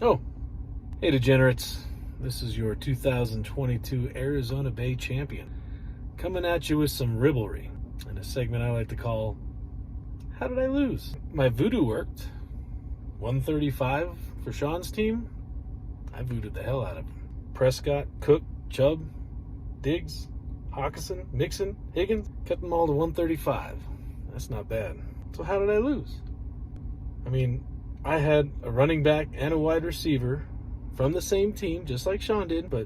Oh, hey Degenerates. This is your 2022 Arizona Bay champion. Coming at you with some rivalry in a segment I like to call How Did I Lose? My voodoo worked. 135 for Sean's team. I voodooed the hell out of him. Prescott, Cook, Chubb, Diggs, Hawkinson, Mixon, Higgins, kept them all to 135. That's not bad. So how did I lose? I mean, I had a running back and a wide receiver from the same team, just like Sean did, but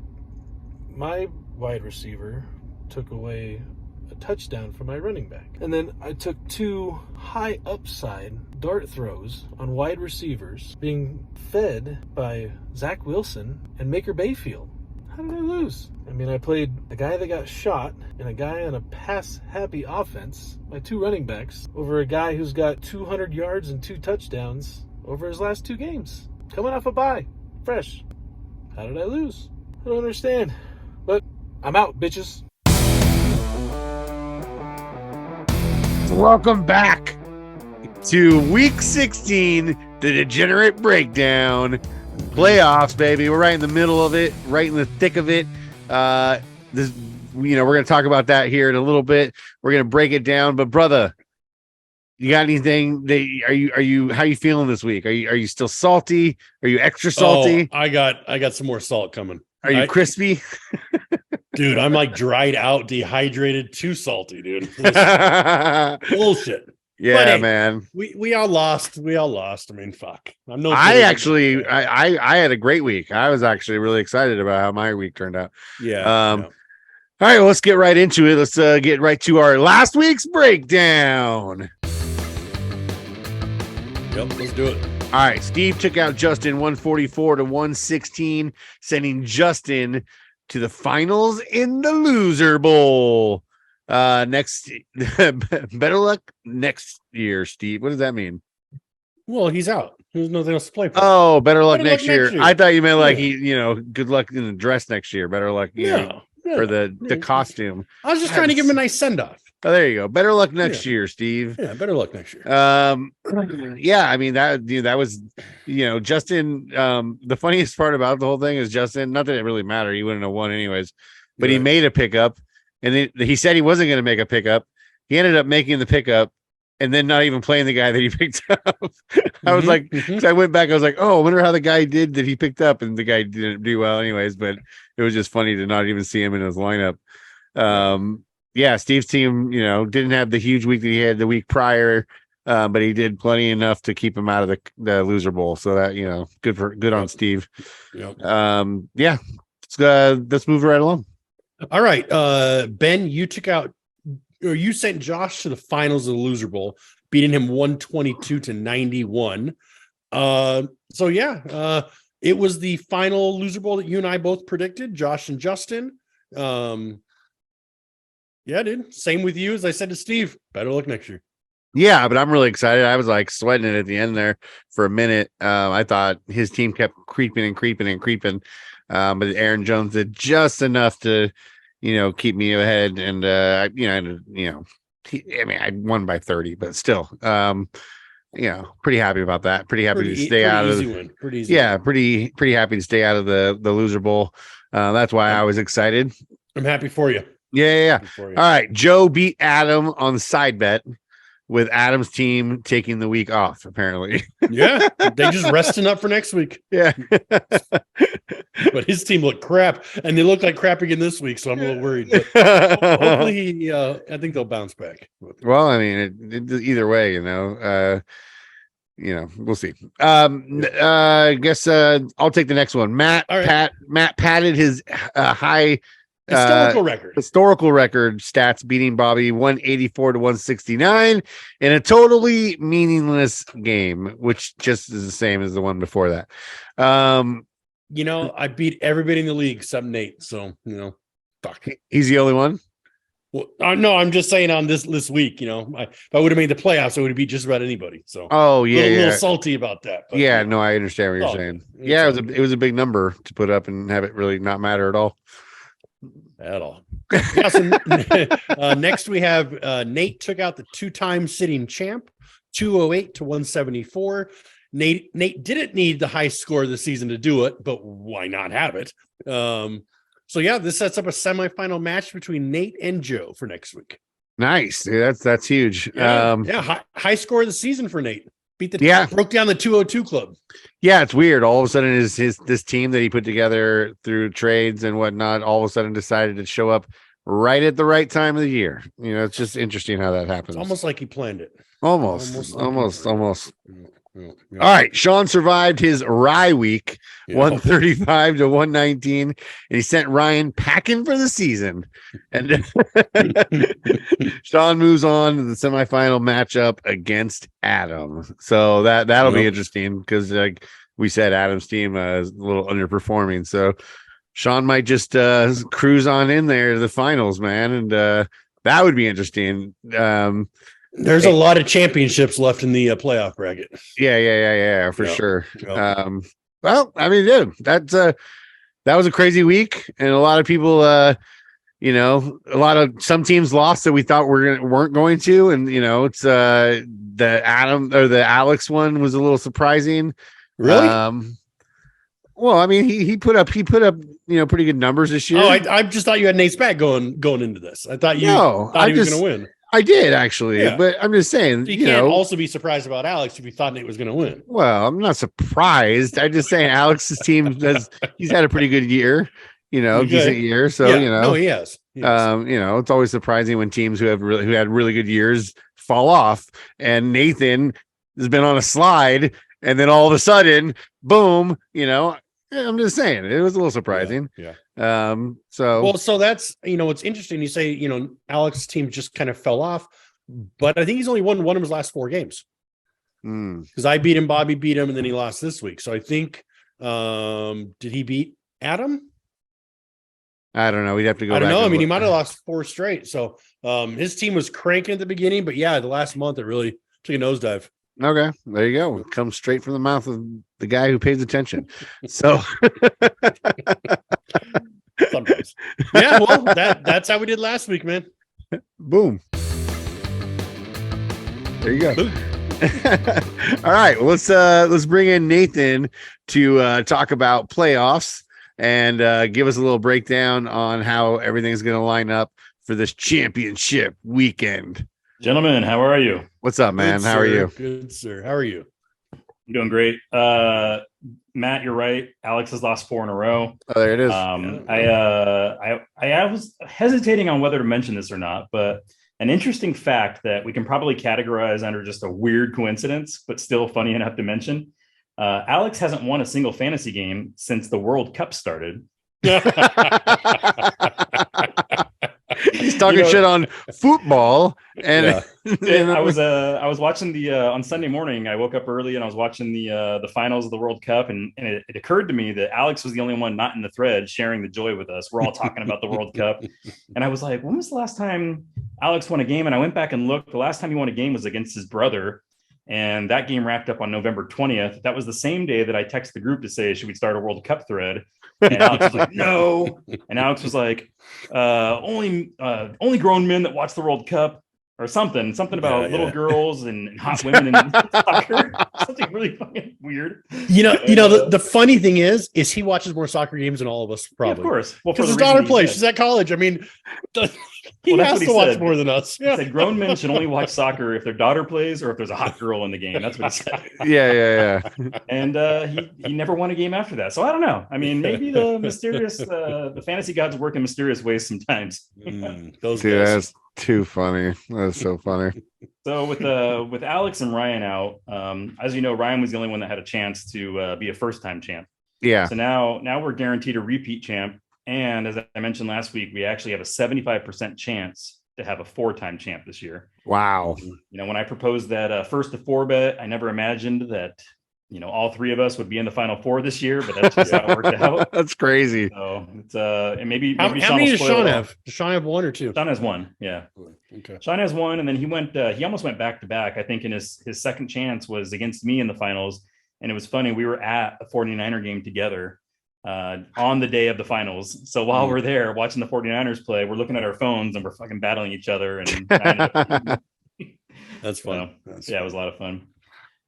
my wide receiver took away a touchdown from my running back. And then I took two high upside dart throws on wide receivers being fed by Zach Wilson and Maker Bayfield. How did I lose? I mean, I played a guy that got shot and a guy on a pass-happy offense, my two running backs, over a guy who's got 200 yards and 2 touchdowns over his last 2 games. Coming off a bye. Fresh. How did I lose? I don't understand. But I'm out, bitches. Welcome back to week 16, the Degenerate Breakdown. Playoffs, baby. We're right in the middle of it, right in the thick of it. We're going to talk about that here in a little bit. We're going to break it down. But brother, you got anything? How you feeling this week? Are you still salty? Are you extra salty? Oh, I got some more salt coming. Are you crispy? Dude, I'm like dried out, dehydrated, too salty, dude. Bullshit. Yeah, but, hey, man. We all lost. We all lost. I mean, fuck. I had a great week. I was actually really excited about how my week turned out. Yeah. All right, well, let's get right into it. Let's get right to our last week's breakdown. Yep, let's do it. All right, Steve took out Justin 144 to 116, sending Justin to the finals in the Loser Bowl. Next, better luck next year, Steve. What does that mean? Well, he's out. There's nothing else to play for. Oh, better luck next year. I thought you meant like good luck in the dress next year. Better luck, for the costume. I was just trying to give him a nice send off. Oh, there you go. Better luck next year, Steve. Yeah, better luck next year. Yeah, I mean that was Justin. The funniest part about the whole thing is Justin. Not that it really mattered. He wouldn't have won anyways, but he made a pickup. And then he said he wasn't going to make a pickup. He ended up making the pickup and then not even playing the guy that he picked up. I was like, so I went back. I was like, oh, I wonder how the guy did that he picked up. And the guy didn't do well anyways, but it was just funny to not even see him in his lineup. Yeah, Steve's team, didn't have the huge week that he had the week prior, but he did plenty enough to keep him out of the Loser Bowl. So that, good on Steve. Yep. Yeah, let's move right along. All right, Ben, you sent Josh to the finals of the Loser Bowl, beating him 122 to 91. So yeah, it was the final Loser Bowl that you and I both predicted, Josh and Justin. Yeah, dude. Same with you. As I said to Steve, better luck next year. Yeah, but I'm really excited. I was like sweating it at the end there for a minute. I thought his team kept creeping. But Aaron Jones did just enough to, keep me ahead. And, I won by 30, but still, pretty happy about that. Pretty happy to stay out of win. Pretty easy. Yeah, pretty happy to stay out of the Loser Bowl. That's why I was excited. I'm happy for you. Yeah. All right. Joe beat Adam on the side bet, with Adam's team taking the week off, apparently. Yeah, they just resting up for next week. Yeah. But his team looked crap, and they look like crap again this week, so I'm a little worried. But hopefully, I think they'll bounce back. Well, I mean, either way, we'll see. I guess I'll take the next one. Matt padded his high historical record stats, beating Bobby 184 to 169 in a totally meaningless game, which just is the same as the one before that. I beat everybody in the league except Nate, so fuck. He's the only one. Well, no, I'm just saying on this week, if I would have made the playoffs, I would have beat just about anybody. So a little salty about that. But, no, I understand what you're saying. Yeah, it was a big number to put up and have it really not matter at all. Yeah, so, next we have Nate took out the 2-time sitting champ, 208 to 174. Nate didn't need the high score of the season to do it, but why not have it? So yeah, this sets up a semifinal match between Nate and Joe for next week. Nice. Dude, that's huge. High score of the season for Nate. Broke down the 202 club. Yeah, it's weird. All of a sudden, this team that he put together through trades and whatnot, all of a sudden decided to show up right at the right time of the year. You know, it's just interesting how that happens. It's almost like he planned it. Almost. Yeah. All right, Sean survived his Rye week, 135 to 119, and he sent Ryan packing for the season. And Sean moves on to the semifinal matchup against Adam. So that'll be interesting because, like we said, Adam's team is a little underperforming. So Sean might just cruise on in there to the finals, man, and that would be interesting. There's a lot of championships left in the playoff bracket. Yeah, for sure. Well, I mean, dude, that was a crazy week, and a lot of people, some teams lost that we thought weren't going to, and it's the Alex one was a little surprising. Really? Well, I mean, he put up pretty good numbers this year. Oh, I just thought you had Nate's back going into this. I thought he was going to win. I did actually, but I'm just saying, you can't also be surprised about Alex if you thought Nate was going to win. Well, I'm not surprised. I'm just saying Alex's team he's had a pretty good year, decent year. So, no, he has. It's always surprising when teams who had really good years fall off, and Nathan has been on a slide, and then all of a sudden, boom, I'm just saying it was a little surprising. Yeah. So that's it's interesting. You say Alex's team just kind of fell off, but I think he's only won one of his last 4 games because I beat him, Bobby beat him, and then he lost this week. So I think did he beat Adam? I don't know. We'd have to go. I don't know. I mean, he might have lost 4 straight. So his team was cranking at the beginning, but the last month it really took a nosedive. Okay, there you go. It comes straight from the mouth of the guy who pays attention. So sometimes. Yeah, well, that's how we did last week, man. Boom. There you go. All right, well, let's bring in Nathan to talk about playoffs and give us a little breakdown on how everything's going to line up for this championship weekend. Gentlemen, how are you? What's up, man? How are you? Good, sir. How are you? I'm doing great. Matt, you're right. Alex has lost 4 in a row. Oh, there it is. I was hesitating on whether to mention this or not, but an interesting fact that we can probably categorize under just a weird coincidence, but still funny enough to mention. Alex hasn't won a single fantasy game since the World Cup started. He's talking shit on football, and I was watching the on Sunday morning. I woke up early and I was watching the finals of the World Cup, and it occurred to me that Alex was the only one not in the thread sharing the joy with us. We're all talking about the World Cup, and I was like, when was the last time Alex won a game? And I went back and looked. The last time he won a game was against his brother, and that game wrapped up on November 20th. That was the same day that I texted the group to say, should we start a World Cup thread? And Alex was like, no. And Alex was like, only grown men that watch the World Cup, or something about little girls and hot women and soccer. Something really fucking weird. The funny thing is he watches more soccer games than all of us, probably. Yeah, of course. Well, because his daughter plays. She's at college. I mean, he has to watch more than us. Yeah. He said grown men should only watch soccer if their daughter plays or if there's a hot girl in the game. That's what he said. Yeah. And he never won a game after that. So I don't know. I mean, maybe the fantasy gods work in mysterious ways sometimes. Those guys. That's too funny. That's so funny. So with Alex and Ryan out, as you know, Ryan was the only one that had a chance to be a first-time champ. Yeah. So now we're guaranteed a repeat champ. And as I mentioned last week, we actually have a 75% chance to have a 4-time champ this year. Wow. When I proposed that first to 4 bet, I never imagined that, all 3 of us would be in the final 4 this year, but that's just how it worked out. That's crazy. So it's and maybe how many does Sean have? Does Sean have 1 or 2? Sean has 1. Yeah. Okay. Sean has 1, and then he almost went back to back. I think in his second chance was against me in the finals, and it was funny. We were at a 49er game together on the day of the finals. So while we're there watching the 49ers play, we're looking at our phones and we're fucking battling each other. And that's fun. It was a lot of fun.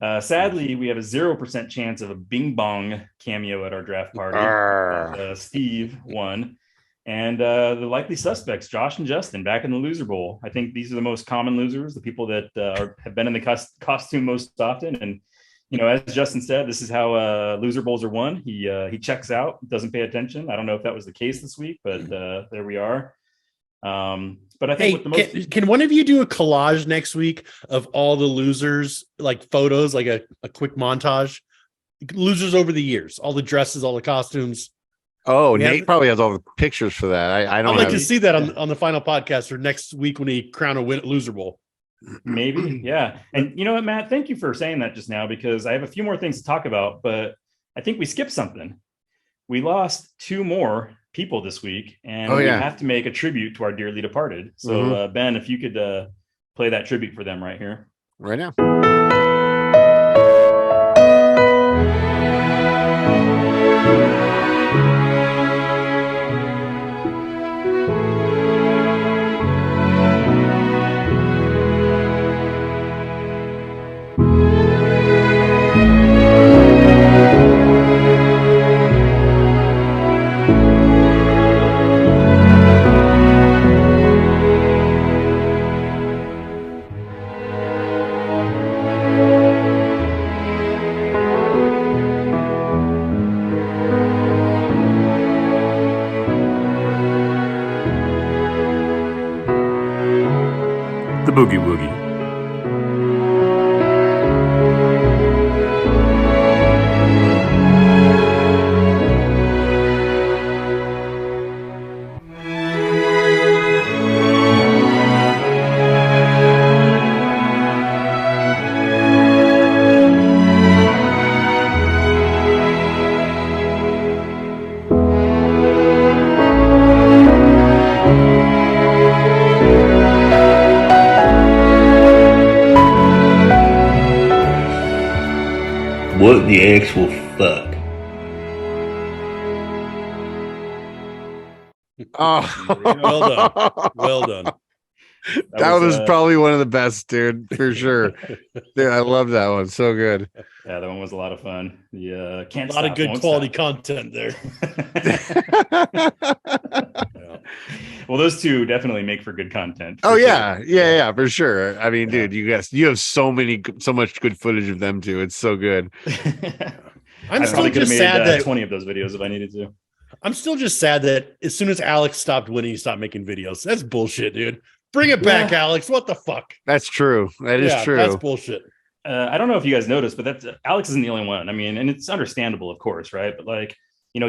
Sadly, we have a 0% chance of a Bing Bong cameo at our draft party. Steve won. And the likely suspects, Josh and Justin, back in the loser bowl. I think these are the most common losers, the people that have been in the costume most often. And, as Justin said, this is how loser bowls are won. He checks out, doesn't pay attention. I don't know if that was the case this week, but there we are. But I think can one of you do a collage next week of all the losers, like photos, like a quick montage? Losers over the years, all the dresses, all the costumes. Oh, Nate probably has all the pictures for that. I don't. I'd like to see that on the final podcast or next week when we crown a loser bowl. Maybe, yeah. And you know what, Matt? Thank you for saying that just now, because I have a few more things to talk about, but I think we skipped something. We lost 2 more people this week, and we have to make a tribute to our dearly departed. So, Ben, if you could play that tribute for them right here, right now. the Boogie Woogie. What the actual fuck? Oh, Well done. Well done. That was probably one of the best, dude, for sure. Dude, I love that one. So good. Yeah, that one was a lot of fun. The can't A lot of good quality content there. Yeah. Well, those two definitely make for good content. Oh yeah, sure. Yeah, for sure. I mean, dude, you have so much good footage of them too. It's so good. I'm still just sad that 20 of those videos if I needed to. I'm still just sad that as soon as Alex stopped winning, he stopped making videos. That's bullshit, dude. Bring it back, Alex. What the fuck? That's true. That is true. That's bullshit. I don't know if you guys noticed, but that's Alex isn't the only one. I mean, and it's understandable, of course, right? But like,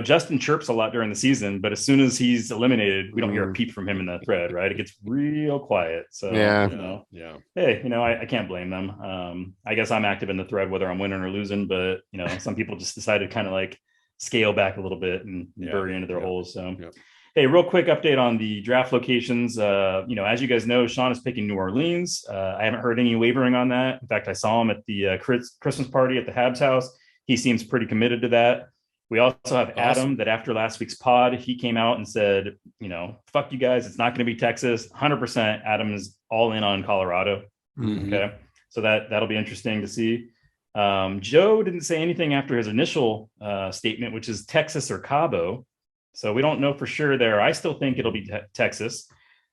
Justin chirps a lot during the season, but as soon as he's eliminated, we don't hear a peep from him in the thread, right? It gets real quiet. So, hey, I can't blame them. I guess I'm active in the thread, whether I'm winning or losing, but, some people just decided to kind of like scale back a little bit and bury into their holes. So, hey, real quick update on the draft locations. As you guys know, Sean is picking New Orleans. I haven't heard any wavering on that. In fact, I saw him at the Christmas party at the Habs house. He seems pretty committed to that. We also have Adam that after last week's pod, he came out and said, fuck you guys. It's not going to be Texas. 100%. Adam is all in on Colorado. Mm-hmm. Okay. So that'll be interesting to see. Joe didn't say anything after his initial statement, which is Texas or Cabo. So we don't know for sure there. I still think it'll be Texas.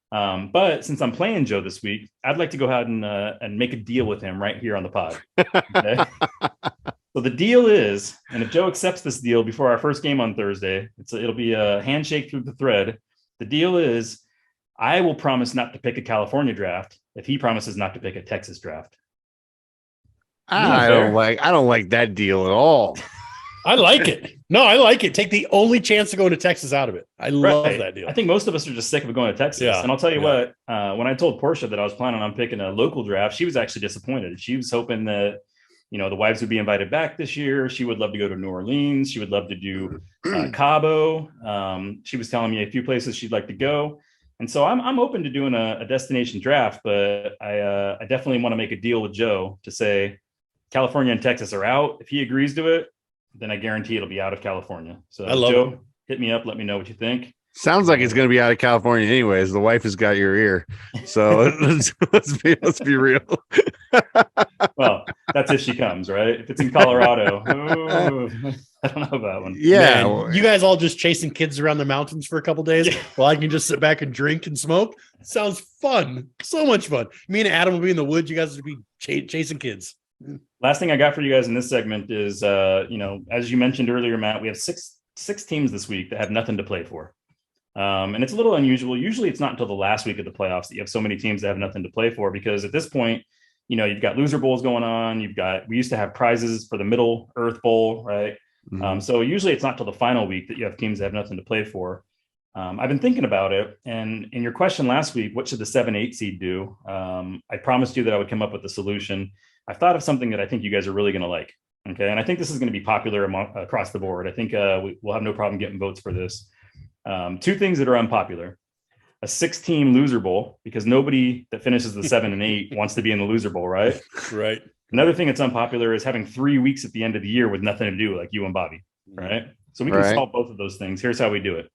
But since I'm playing Joe this week, I'd like to go ahead and make a deal with him right here on the pod. Okay? So the deal is, and if Joe accepts this deal before our first game on Thursday, it'll be a handshake through the thread. The deal is, I will promise not to pick a California draft if he promises not to pick a Texas draft. I don't like that deal at all. I like it. No, I like it. Take the only chance to go into Texas out of it. I love that deal. I think most of us are just sick of going to Texas. Yeah. And I'll tell you what, when I told Portia that I was planning on picking a local draft, she was actually disappointed. She was hoping that, the wives would be invited back this year. She would love to go to New Orleans. She would love to do Cabo. She was telling me a few places she'd like to go. And so I'm open to doing a destination draft, but I definitely want to make a deal with Joe to say California and Texas are out. If he agrees to it, then I guarantee it'll be out of California. So Joe, hit me up. Let me know what you think. Sounds like it's going to be out of California anyways. The wife has got your ear. So let's be real. Well, that's if she comes, right? If it's in Colorado, I don't know about one. Yeah. Man, you guys all just chasing kids around the mountains for a couple days Yeah. while I can just sit back and drink and smoke. Sounds fun. So much fun. Me and Adam will be in the woods. You guys will be chasing kids. Last thing I got for you guys in this segment is, as you mentioned earlier, Matt, we have six teams this week that have nothing to play for. And it's a little unusual. Usually it's not until the last week of the playoffs that you have so many teams that have nothing to play for, because at this point, you've got loser bowls going on. We used to have prizes for the Middle Earth Bowl, right? Mhm. So usually it's not till the final week that you have teams that have nothing to play for. I've been thinking about it. And in your question last week, what should the 7-8 seed do? I promised you that I would come up with a solution. I've thought of something that I think you guys are really going to like. Okay. And I think this is going to be popular across the board. I think we'll have no problem getting votes for this. Two things that are unpopular: a 6-team loser bowl, because nobody that finishes the 7 and 8 wants to be in the loser bowl, right? Right. Another thing that's unpopular is having 3 weeks at the end of the year with nothing to do, like you and Bobby, right? So we can Right. solve both of those things. Here's how we do it.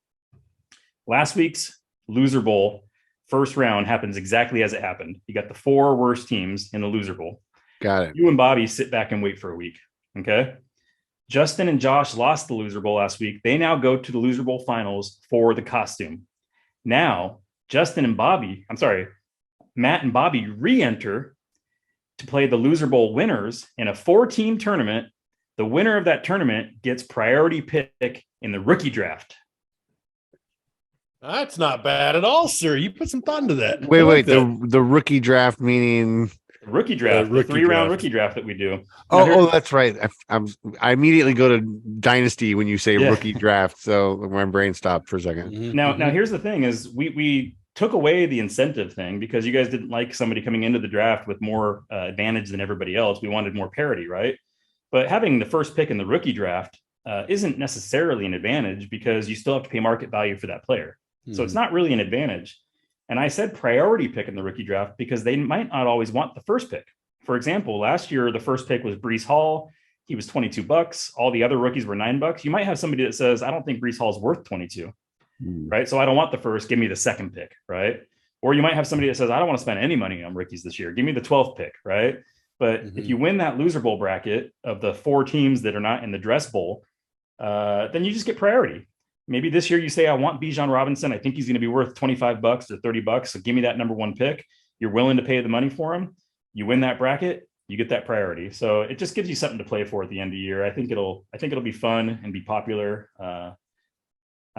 Last week's loser bowl first round happens exactly as it happened. You got the 4 worst teams in the loser bowl. Got it. You and Bobby sit back and wait for a week. Okay. Justin and Josh lost the loser bowl last week. They now go to the loser bowl finals for the costume. Now, Matt and Bobby re-enter to play the loser bowl winners in a 4-team tournament. The winner of that tournament gets priority pick in the rookie draft. That's not bad at all, sir. You put some thought into that. Wait. The rookie draft meaning. Rookie draft, the 3-round rookie draft that we do. Oh, that's right. I immediately go to Dynasty when you say Yeah. rookie draft, so my brain stopped for a second. Now, here's the thing: is we took away the incentive thing because you guys didn't like somebody coming into the draft with more advantage than everybody else. We wanted more parity, right? But having the first pick in the rookie draft isn't necessarily an advantage, because you still have to pay market value for that player. So it's not really an advantage. And I said priority pick in the rookie draft because they might not always want the first pick. For example, last year, the first pick was Breece Hall. He was $22. All the other rookies were $9. You might have somebody that says, I don't think Breece Hall is worth 22, right? So I don't want the first, give me the second pick, right? Or you might have somebody that says, I don't want to spend any money on rookies this year. Give me the 12th pick, right? But if you win that loser bowl bracket of the 4 teams that are not in the dress bowl, then you just get priority. Maybe this year you say, I want Bijan Robinson. I think he's going to be worth $25 or $30. So give me that number 1 pick. You're willing to pay the money for him. You win that bracket, you get that priority. So it just gives you something to play for at the end of the year. I think it'll be fun and be popular. I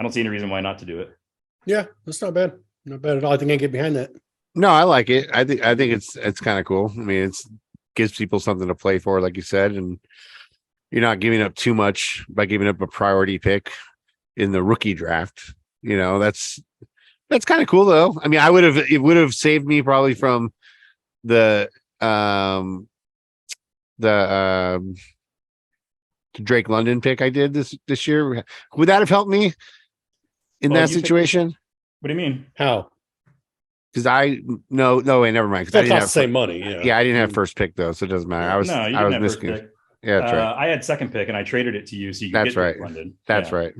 don't see any reason why not to do it. Yeah, that's not bad. Not bad at all. I think I can get behind that. No, I like it. I think it's kind of cool. I mean, it gives people something to play for, like you said, and you're not giving up too much by giving up a priority pick in the rookie draft. That's kind of cool though. I mean, it would have saved me probably from the Drake London pick I did this year. Would that have helped me in that situation? What do you mean? How? Because no, wait, never mind. Because I It didn't costs have the same money. I didn't have first pick though, so it doesn't matter. I was missing. Yeah, that's right. I had second pick and I traded it to you, so you could That's get right. London. That's right.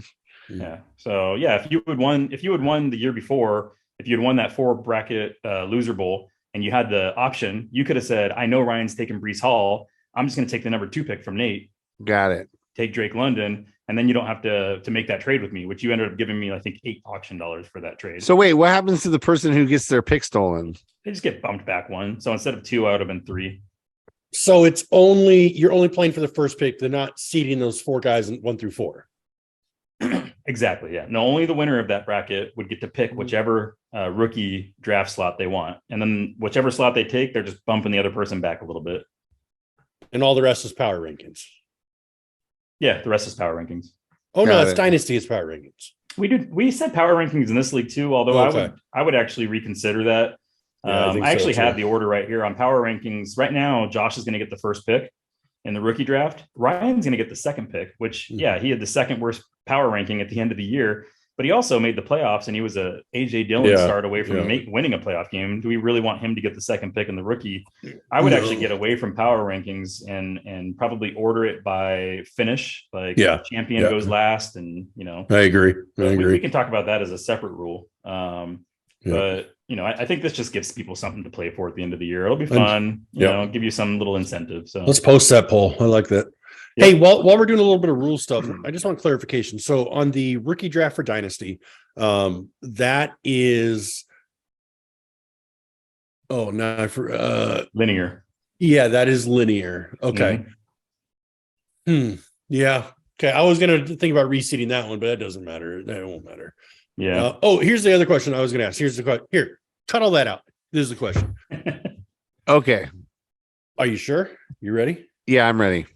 Yeah. So yeah, if you had won the year before, if you had won that 4 bracket loser bowl and you had the option, you could have said, I know Ryan's taking Breece Hall. I'm just going to take the number 2 pick from Nate. Got it. Take Drake London, and then you don't have to make that trade with me, which you ended up giving me, I think, $8 auction for that trade. So wait, what happens to the person who gets their pick stolen? They just get bumped back 1. So instead of 2, I would have been 3. So you're only playing for the first pick. They're not seeding those 4 guys in 1 through 4. Exactly. Yeah. No, only the winner of that bracket would get to pick whichever rookie draft slot they want. And then whichever slot they take, they're just bumping the other person back a little bit. And all the rest is power rankings. Yeah. The rest is power rankings. Oh, no, Got that's it. Dynasty is power rankings. We said power rankings in this league too, although Okay. I would actually reconsider that. Yeah, I think I so, actually too. have the order right here on power rankings. Right now, Josh is going to get the first pick in the rookie draft. Ryan's going to get the second pick, which, yeah, he had the second worst power ranking at the end of the year, but he also made the playoffs and he was a AJ Dillon start away from winning a playoff game. Do we really want him to get the second pick in the rookie? I would actually get away from power rankings and probably order it by finish, like champion goes last. And, I agree. we can talk about that as a separate rule. But I think this just gives people something to play for at the end of the year. It'll be fun, give you some little incentive. So let's post that poll. I like that. Hey, while we're doing a little bit of rule stuff, I just want clarification. So on the rookie draft for Dynasty, that is linear. Yeah, that is linear. Okay. Yeah. Okay. I was gonna think about reseeding that one, but that doesn't matter. That won't matter. Yeah. Here's the other question I was gonna ask. Here's the question. Here, cut all that out. This is the question. Okay. Are you sure? You ready? Yeah, I'm ready.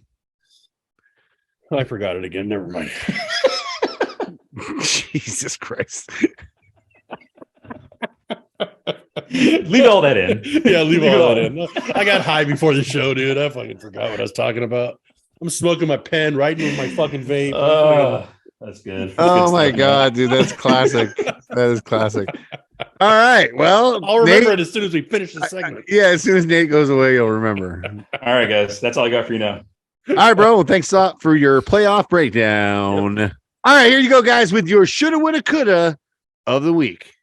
I forgot it again. Never mind. Jesus Christ. Leave all that in. Yeah, leave all that in. I got high before the show, dude. I fucking forgot what I was talking about. I'm smoking my pen, writing with my fucking vape. That's good. That's oh good my stuff, God, dude. That's classic. That is classic. All right. Well, I'll remember Nate, it as soon as we finish the segment. Yeah, as soon as Nate goes away, you'll remember. All right, guys. That's all I got for you now. All right, bro. Well, thanks a lot for your playoff breakdown. Yep. All right, here you go, guys, with your shoulda, woulda, coulda of the week.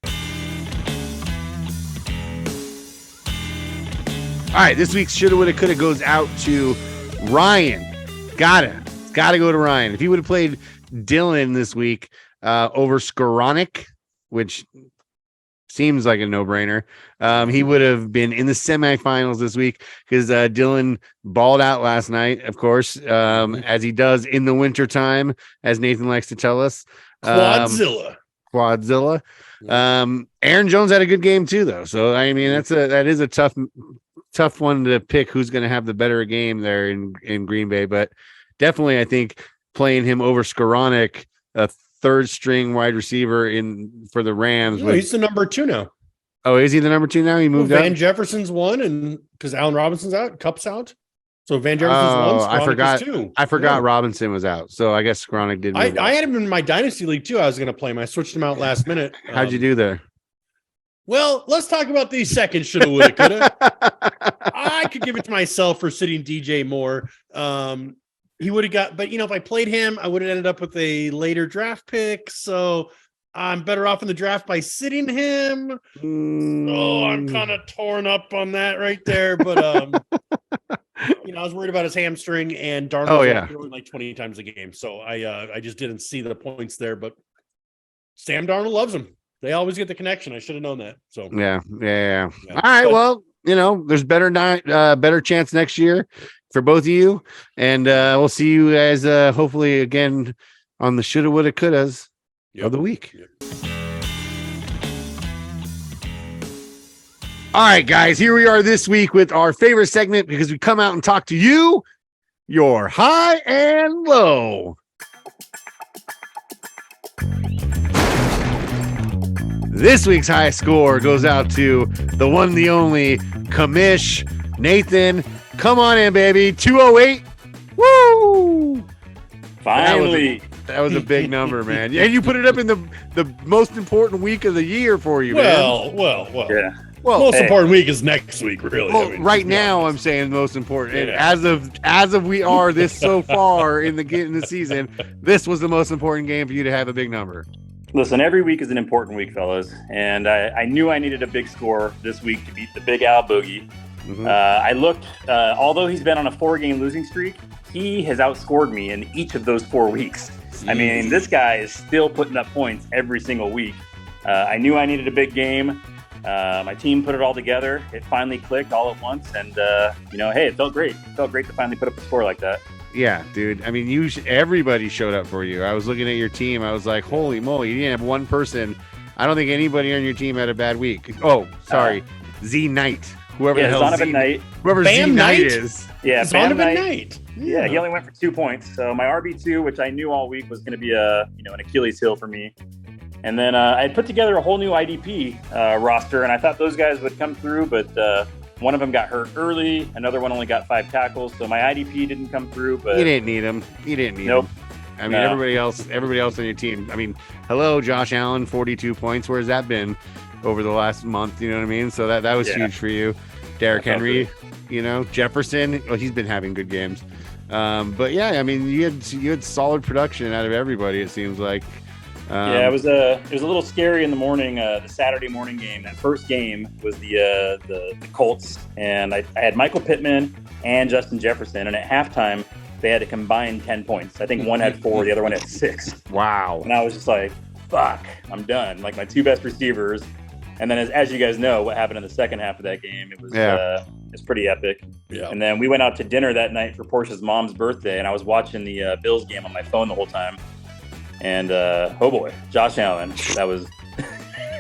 All right, this week's shoulda, woulda, coulda goes out to Ryan. Gotta go to Ryan. If he would have played Dylan this week over Skoranek, which seems like a no-brainer, he would have been in the semifinals this week because Dylan balled out last night, of course, as he does in the wintertime, as Nathan likes to tell us. Quadzilla. Aaron Jones had a good game too, though. So I mean, that is a tough one to pick who's going to have the better game there in Green Bay, but definitely I think playing him over Skoranek, a third string wide receiver for the Rams. He's the number 2 now. Oh, is he the number 2 now? He moved up. Van Jefferson's 1, and because Allen Robinson's out, Cup's out. So Van Jefferson's 1. I forgot Robinson was out. So I guess Skoranek did. I had him in my dynasty league too. I was going to play him. I switched him out last minute. How'd you do there? Well, let's talk about the second shoulda, woulda, coulda. I could give it to myself for sitting DJ Moore. He would have got, but if I played him, I would have ended up with a later draft pick. So I'm better off in the draft by sitting him. So I'm kind of torn up on that right there. But I was worried about his hamstring, and Darnold throwing like 20 times a game. So I just didn't see the points there. But Sam Darnold loves him. They always get the connection. I should have known that. So yeah. All right. Well, there's better chance next year for both of you, and we'll see you guys hopefully again on the shoulda, woulda, couldas of the week. All right, guys, here we are this week with our favorite segment because we come out and talk to you, your high and low. This week's high score goes out to the one, the only Commish Nathan. Come on in, baby. 208. Woo! Finally. That was a big number, man. And you put it up in the most important week of the year for you, man. Well. Yeah. Well, most important week is next week, really. Well, right now, I'm saying most important. Yeah. As of we are this so far in the season, this was the most important game for you to have a big number. Listen, every week is an important week, fellas, and I knew I needed a big score this week to beat the Big Al Boogie. Mm-hmm. I looked, although he's been on a 4-game losing streak, he has outscored me in each of those 4 weeks. Jeez. I mean, this guy is still putting up points every single week. I knew I needed a big game. My team put it all together. It finally clicked all at once, and hey, it felt great. It felt great to finally put up a score like that. Yeah, dude. I mean, everybody showed up for you. I was looking at your team. I was like, holy moly, you didn't have one person. I don't think anybody on your team had a bad week. Oh, sorry. Z Knight. Whoever the hell Zonovan Knight. Whoever Bam Z Knight is. Yeah, Zonovan Knight. Yeah, he only went for 2 points. So my RB2, which I knew all week was going to be an Achilles heel for me. And then I had put together a whole new IDP roster, and I thought those guys would come through, but one of them got hurt early. Another one only got 5 tackles, so my IDP didn't come through. But you didn't need him. Nope. I mean, everybody else on your team. I mean, hello, Josh Allen, 42 points. Where's that been over the last month? You know what I mean? So that was huge for you. Derrick Henry, Jefferson. Well, he's been having good games. But yeah, I mean, you had solid production out of everybody. It seems like. Yeah, it was a little scary in the morning. The Saturday morning game. That first game was the Colts, and I had Michael Pittman and Justin Jefferson, and at halftime they had to combine 10 points. I think one had 4, the other one had 6. Wow. And I was just like, fuck, I'm done. Like my 2 best receivers. And then as you guys know, what happened in the second half of that game, it's pretty epic. Yeah. And then we went out to dinner that night for Portia's mom's birthday, and I was watching the Bills game on my phone the whole time. And oh boy, Josh Allen, that was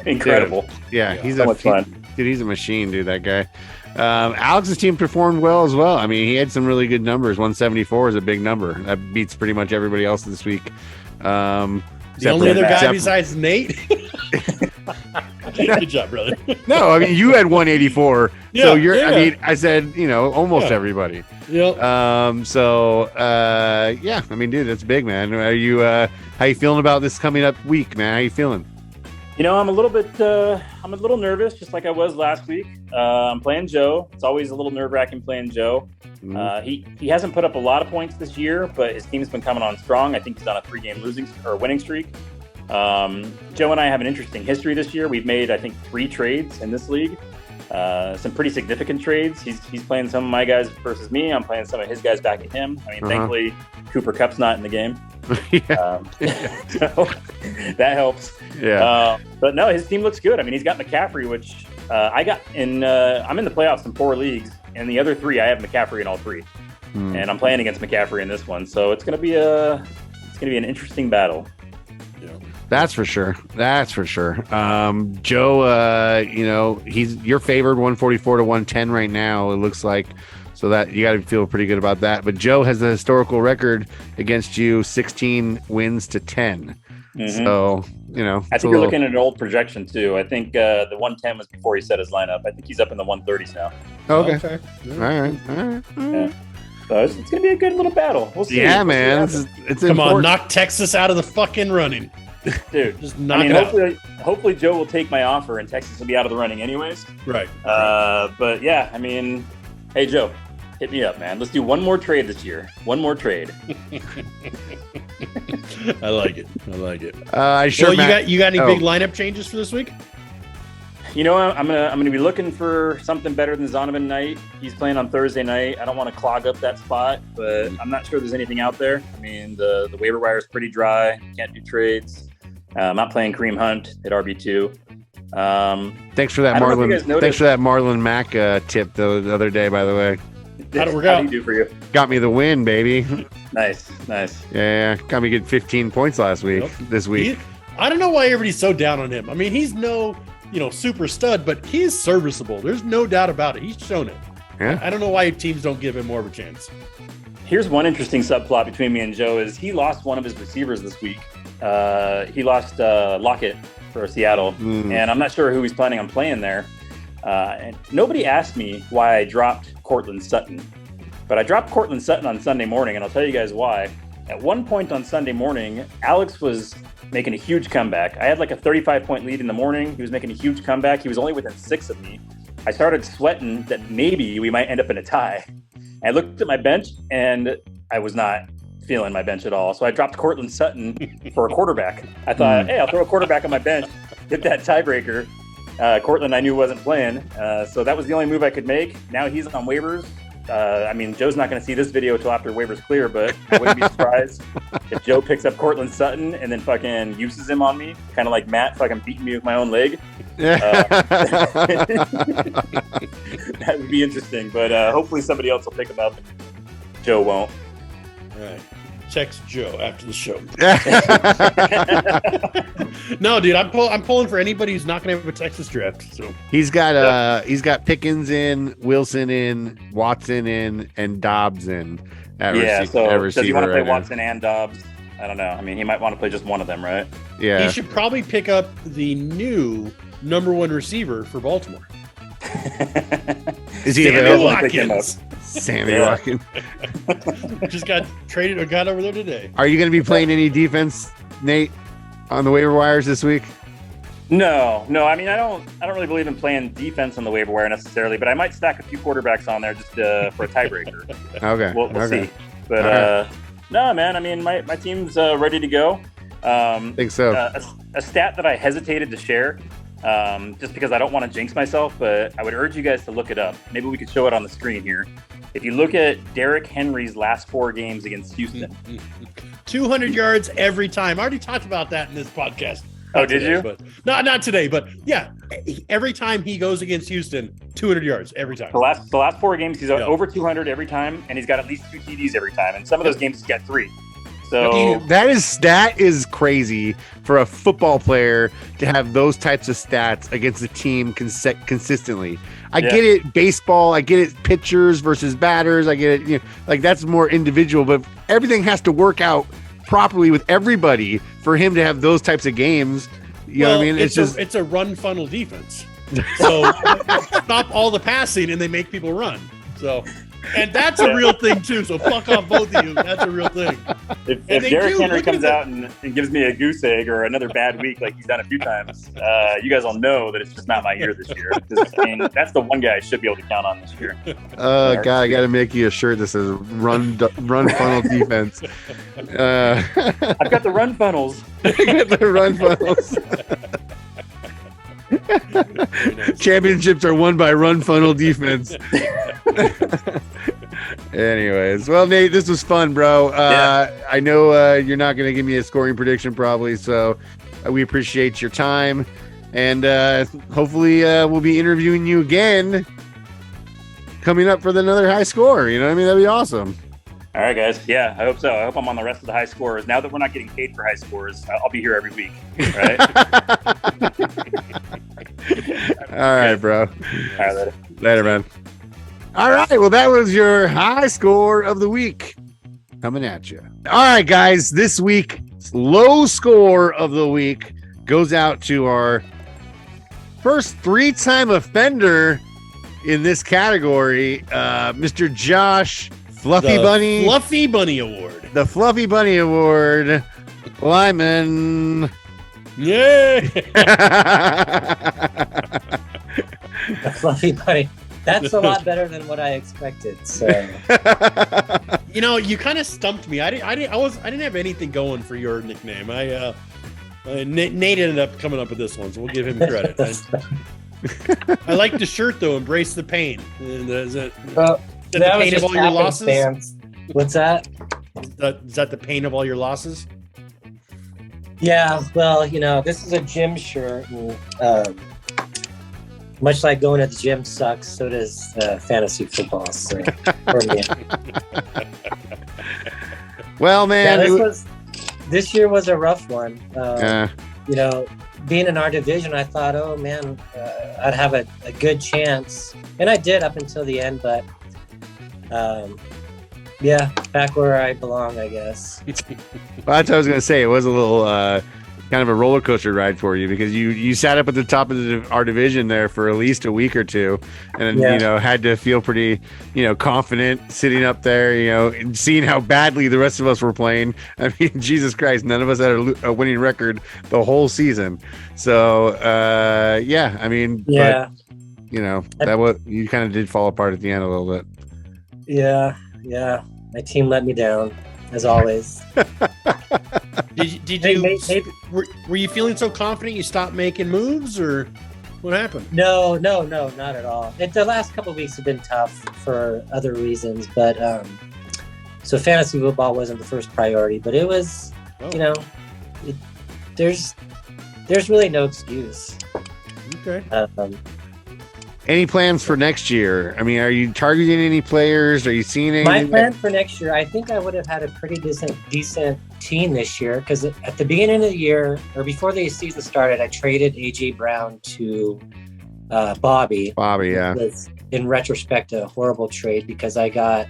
incredible. Yeah, he's so much fun. Dude, he's a machine, dude, that guy. Alex's team performed well as well. I mean, he had some really good numbers. 174 is a big number. That beats pretty much everybody else this week. The only other guy besides Nate. Good job, brother. No, I mean, you had 184. Yeah, so you're, yeah. I mean, I said, almost everybody. Yep. Yeah, I mean, dude, that's big, man. Are you, how you feeling about this coming up week, man? How you feeling? I'm a little nervous, just like I was last week. I'm playing Joe. It's always a little nerve-wracking playing Joe. Mm-hmm. He hasn't put up a lot of points this year, but his team's been coming on strong. I think he's on a 3-game winning streak. Joe and I have an interesting history this year. We've made, I think, 3 trades in this league. Some pretty significant trades. He's playing some of my guys versus me. I'm playing some of his guys back at him. I mean, thankfully, Cooper Kupp's not in the game. So that helps. Yeah. But no, his team looks good. I mean, he's got McCaffrey, which I got in. I'm in the playoffs in 4 leagues, and the other 3 I have McCaffrey in all 3, and I'm playing against McCaffrey in this one. So it's gonna be an interesting battle. That's for sure. Joe, you're favored 144 to 110 right now, it looks like. So that you got to feel pretty good about that. But Joe has the historical record against you, 16 wins to 10. Mm-hmm. So, I think you're looking at an old projection too. I think the 110 was before he set his lineup. I think he's up in the 130s now. Okay. Yeah. All right. Yeah. So it's going to be a good little battle. We'll see. Yeah, man. It's Come important. on, knock Texas out of the fucking running. Dude, just knock it out. Hopefully Joe will take my offer and Texas will be out of the running anyways. Right. But yeah, I mean, hey Joe, hit me up, man. Let's do one more trade this year. One more trade. I like it. You got any big lineup changes for this week? I'm gonna be looking for something better than Zonovan Knight. He's playing on Thursday night. I don't want to clog up that spot, but I'm not sure there's anything out there. I mean, the waiver wire is pretty dry. Can't do trades. I'm not playing Kareem Hunt at RB2. Thanks for that, Marlon. Thanks for that Marlon Mack tip the other day, by the way. How'd it work out? How do you do for you? Got me the win, baby. Nice. Yeah, got me good 15 points last week. Yep. This week. I don't know why everybody's so down on him. I mean, he's no, super stud, but he's serviceable. There's no doubt about it. He's shown it. Yeah. I don't know why teams don't give him more of a chance. Here's one interesting subplot between me and Joe is he lost one of his receivers this week. He lost Lockett for Seattle, and I'm not sure who he's planning on playing there. And nobody asked me why I dropped Cortland Sutton, but I dropped Cortland Sutton on Sunday morning, and I'll tell you guys why. At one point on Sunday morning, Alex was making a huge comeback. I had like a 35-point lead in the morning. He was making a huge comeback. He was only within 6 of me. I started sweating that maybe we might end up in a tie. I looked at my bench, and I was not feeling my bench at all. So I dropped Cortland Sutton for a quarterback. I thought, hey, I'll throw a quarterback on my bench, get that tiebreaker. Cortland I knew wasn't playing, so that was the only move I could make. Now he's on waivers. I mean, Joe's not going to see this video until after waivers clear, but I wouldn't be surprised if Joe picks up Cortland Sutton and then fucking uses him on me, kind of like Matt fucking beating me with my own leg. That would be interesting, but hopefully somebody else will pick him up. Joe won't. All right. Text Joe after the show. No, dude, I'm pulling for anybody who's not going to have a Texas draft. So he's got Pickens in, Wilson in, Watson in, and Dobbs in. So does he want to play Watson and Dobbs? I don't know. I mean, he might want to play just one of them, right? Yeah. He should probably pick up the new number 1 receiver for Baltimore. Is he available? Sammy Watkins. Just got traded or got over there today. Are you going to be playing any defense, Nate, on the waiver wires this week? No. I mean, I don't really believe in playing defense on the waiver wire necessarily, but I might stack a few quarterbacks on there just for a tiebreaker. Okay. We'll see. But no, man. I mean, my team's ready to go. Think so. A stat that I hesitated to share, just because I don't want to jinx myself, but I would urge you guys to look it up. Maybe we could show it on the screen here. If you look at Derrick Henry's last 4 games against Houston, 200 yards every time. I already talked about that in this podcast. Oh, did you? But not today, but yeah, every time he goes against Houston, 200 yards every time. The last 4 games, he's over 200 every time, and he's got at least 2 TDs every time. And some of those games, he's got 3. So that is crazy for a football player to have those types of stats against a team consistently. I get it, baseball. I get it, pitchers versus batters. I get it, like that's more individual, but everything has to work out properly with everybody for him to have those types of games. You know what I mean? It's a run funnel defense. So stop all the passing and they make people run. So, and that's a real thing too. So fuck off both of you. That's a real thing. If Derrick Henry comes out and gives me a goose egg or another bad week like he's done a few times, you guys will know that it's just not my year this year. I mean, that's the one guy I should be able to count on this year. God, I got to make you a shirt that says run funnel defense. I've got the run funnels. I got the run funnels. Championships are won by run funnel defense. Anyways, well, Nate, this was fun, bro. I know you're not going to give me a scoring prediction probably, so we appreciate your time, and hopefully we'll be interviewing you again coming up for another high score. You know what I mean? That'd be awesome. All right, guys. Yeah, I hope so. I hope I'm on the rest of the high scores. Now that we're not getting paid for high scores, I'll be here every week. Right? All right, bro. All right, later. Later, man. All right, well, that was your high score of the week coming at you. All right, guys, this week's low score of the week goes out to our first 3-time offender in this category, Mr. Josh Fluffy Bunny. Fluffy Bunny Award. The Fluffy Bunny Award. Lyman. Yay! The Fluffy Bunny. That's a lot better than what I expected. So, you kind of stumped me. I didn't have anything going for your nickname. Nate ended up coming up with this one, so we'll give him credit. I like the shirt though. Embrace the pain. And is it the pain of all your losses? Fans. What's that? Is that the pain of all your losses? Yeah. Well, this is a gym shirt, and much like going to the gym sucks, so does fantasy football. So, for me. Well, man, this year was a rough one. Yeah. Being in our division, I thought, oh man, I'd have a good chance, and I did up until the end. But back where I belong, I guess. Well, that's what I was going to say. It was a little kind of a roller coaster ride for you because you sat up at the top of our division there for at least a week or two, and had to feel pretty confident sitting up there, and seeing how badly the rest of us were playing. I mean, Jesus Christ, none of us had a winning record the whole season. So I mean, yeah, but, that was, you kind of did fall apart at the end a little bit. Yeah, my team let me down as always. Did you? Were you feeling so confident you stopped making moves, or what happened? No, not at all. The last couple of weeks have been tough for other reasons, but so fantasy football wasn't the first priority, but it was. There's really no excuse. Okay. Any plans for next year? I mean, are you targeting any players? Are you seeing any? My plan for next year, I think I would have had a pretty decent team this year, because at the beginning of the year, or before the season started, I traded A.J. Brown to Bobby. Bobby, yeah. It was, in retrospect, a horrible trade because I got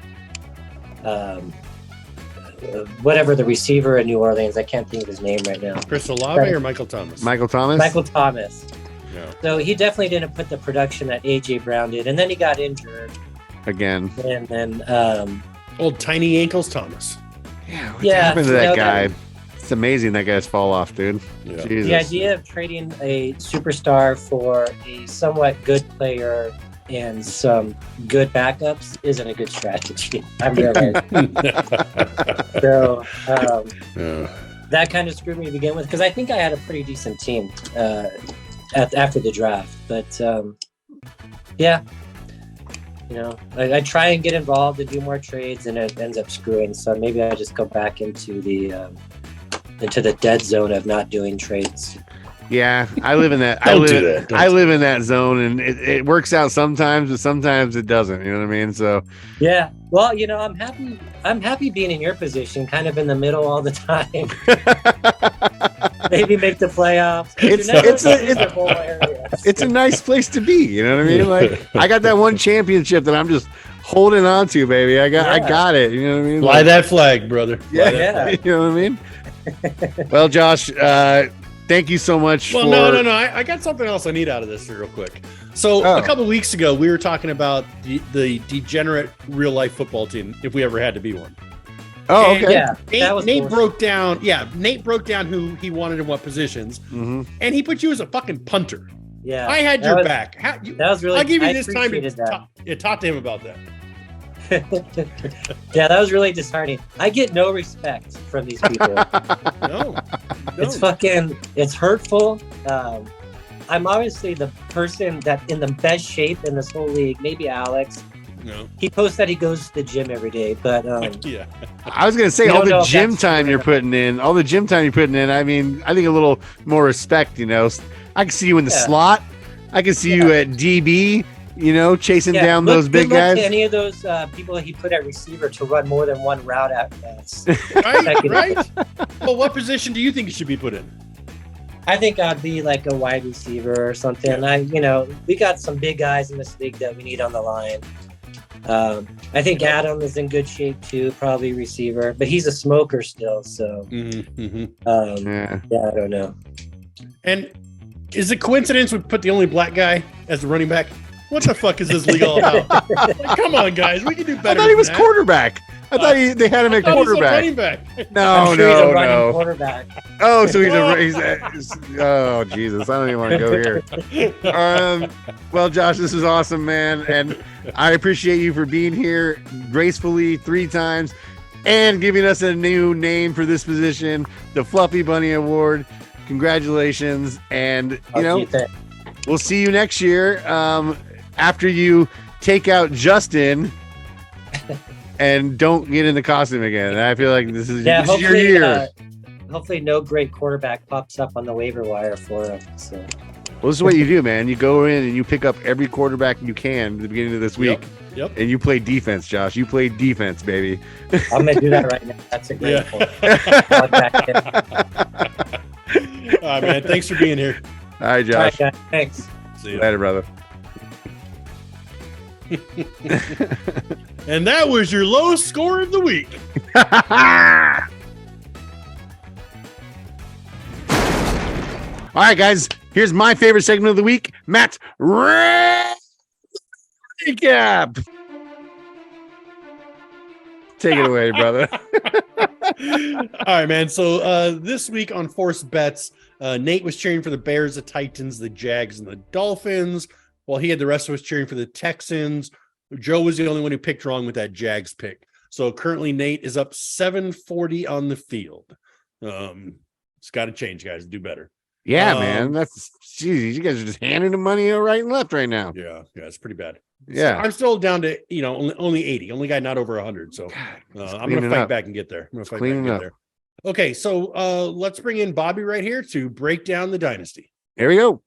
whatever the receiver in New Orleans. I can't think of his name right now. Chris Olave or Michael Thomas? Michael Thomas. Michael Thomas. Yeah. So he definitely didn't put the production that A.J. Brown did, and then he got injured again. And then old tiny ankles Thomas. Yeah, what happened to that guy? It's amazing that guy's fall off, dude. Yeah. Jesus. The idea of trading a superstar for a somewhat good player and some good backups isn't a good strategy. I'm realizing. So, that kind of screwed me to begin with, because I think I had a pretty decent team after the draft. But yeah, I try and get involved and do more trades, and it ends up screwing. So maybe I just go back into the dead zone of not doing trades. Yeah, I live in that. I live in that zone, and it works out sometimes, but sometimes it doesn't. You know what I mean? So yeah. Well, I'm happy. I'm happy being in your position, kind of in the middle all the time. Maybe make the playoffs. It's a nice place to be. You know what I mean? Like I got that one championship that I'm just holding on to, baby. I got it. You know what I mean? Fly that flag, brother. Yeah. You know what I mean? Well, Josh, thank you so much. Well, no. I got something else I need out of this real quick. So a couple of weeks ago, we were talking about the Degenerate real life football team, if we ever had to be one. Oh, okay. Yeah, Nate broke down. Yeah, Nate broke down who he wanted in what positions, and he put you as a fucking punter. Yeah, I had your back. That was really. I'll give you this time to talk to him about that. Yeah, that was really disheartening. I get no respect from these people. No. It's hurtful. I'm obviously the person that in the best shape in this whole league. Maybe Alex. No. He posts that he goes to the gym every day, but yeah. I was gonna say all the gym time you're putting in. I mean, I think a little more respect. I can see you in the slot. I can see you at DB. Chasing down those big guys. To any of those people that he put at receiver to run more than one route at. Right. Well, what position do you think he should be put in? I think I'd be like a wide receiver or something. We got some big guys in this league that we need on the line. I think Adam is in good shape too, probably receiver, but he's a smoker still. So, I don't know. And is it coincidence we put the only black guy as the running back? What the fuck is this league all about? Come on, guys, we can do better. I thought he was quarterback. I thought they had him at quarterback. Running back. No. Quarterback. Oh, so he's oh Jesus! I don't even want to go here. Well, Josh, this is awesome, man, and I appreciate you for being here gracefully 3 times and giving us a new name for this position, the Fluffy Bunny Award. Congratulations, and we'll see you next year after you take out Justin. And don't get in the costume again. I feel like this is your year. Hopefully no great quarterback pops up on the waiver wire for him. So. Well, this is what you do, man. You go in and you pick up every quarterback you can at the beginning of this week. Yep. And you play defense, Josh. You play defense, baby. I'm going to do that right now. That's a great point. All right, man. Thanks for being here. All right, Josh. All right, thanks. See you later, brother. And that was your lowest score of the week. All right, guys. Here's my favorite segment of the week, Matt's recap. Take it away, brother. All right, man. So this week on Forced Bets, Nate was cheering for the Bears, the Titans, the Jags, and the Dolphins, while he had the rest of us cheering for the Texans. Joe was the only one who picked wrong with that Jags pick. So currently Nate is up 740 on the field. It's got to change, guys. Do better. Yeah, man. That's geez, you guys are just handing him money right and left right now. Yeah, it's pretty bad. Yeah, so I'm still down to only 80. Only guy not over 100. So I'm gonna fight back and get there. There. Okay, so let's bring in Bobby right here to break down the dynasty. Here we go.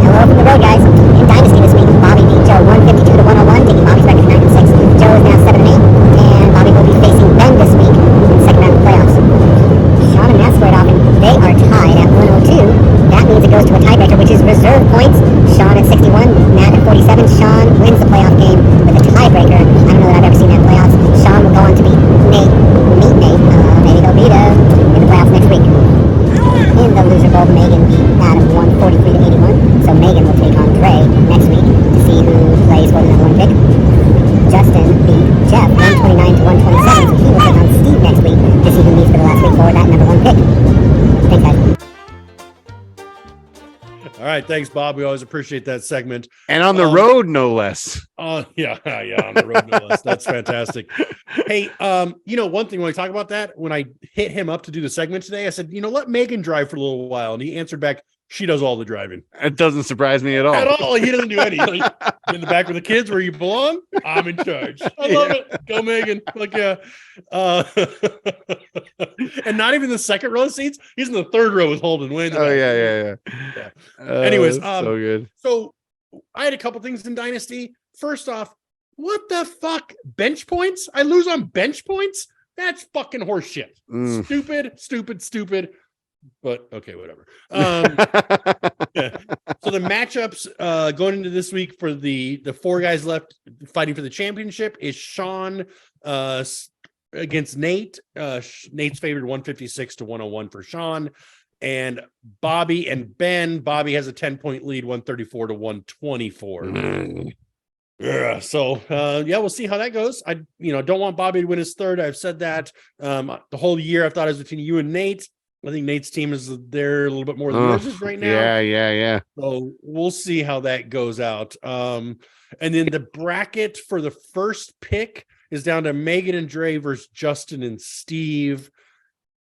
Hello from the road, guys. In Dynasty this week, Bobby beat Joe 152-101, taking Bobby's record to 9-6. Joe is now 7-8, and Bobby will be facing Ben this week in the second round of the playoffs. Sean and Matt squared off, and they are tied at 102. That means it goes to a tiebreaker, which is reserve points. Sean at 61, Matt at 47. Sean wins the playoff game with a tiebreaker. I don't know that I've ever seen that in playoffs. Sean will go on to beat Nate. Maybe he'll beat him in the playoffs next week. In the loser right. Thanks, Bob. We always appreciate that segment. And on the road, no less. Yeah, on the road, no less. That's fantastic. Hey, one thing when we talk about that, when I hit him up to do the segment today, I said, let Megan drive for a little while. And he answered back, she does all the driving. It doesn't surprise me at all. At all. He doesn't do anything. In the back with the kids where you belong, I'm in charge. I love it. Go, Megan. Like, yeah. And not even the second row seats. He's in the third row with Holden. Way in the back. Yeah. Anyways, so good. So I had a couple things in Dynasty. First off, what the fuck? Bench points? I lose on bench points? That's fucking horseshit. Stupid. But okay, whatever. Yeah. So the matchups going into this week for the four guys left fighting for the championship is Sean against Nate. Nate's favored 156 to 101 for Sean, and Bobby and Ben. Bobby has a 10-point lead, 134 to 124. Yeah. So we'll see how that goes. I don't want Bobby to win his third. I've said that the whole year. I thought it was between you and Nate. I think Nate's team is there a little bit more than yours is right now. Yeah. So we'll see how that goes out. And then the bracket for the first pick is down to Megan and Dre versus Justin and Steve.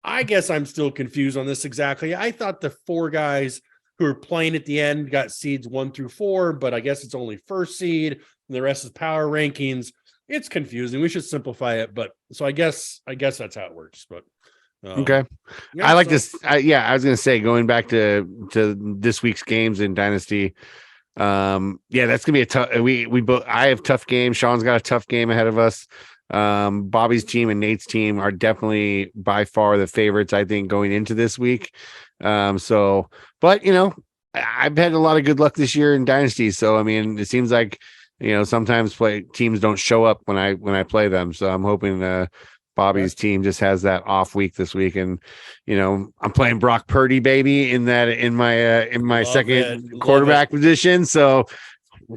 I guess I'm still confused on this exactly. I thought the four guys who are playing at the end got seeds 1 through 4, but I guess it's only first seed and the rest is power rankings. It's confusing. We should simplify it, but so I guess that's how it works. But okay. Yeah, I like this. I was going to say, going back to this week's games in Dynasty. That's going to be a tough, I have tough games. Sean's got a tough game ahead of us. Bobby's team and Nate's team are definitely by far the favorites, I think, going into this week. But I've had a lot of good luck this year in Dynasty. So, I mean, it seems like, sometimes teams don't show up when I play them. So I'm hoping, Bobby's team just has that off week this week, and I'm playing Brock Purdy, baby, in my second quarterback position. So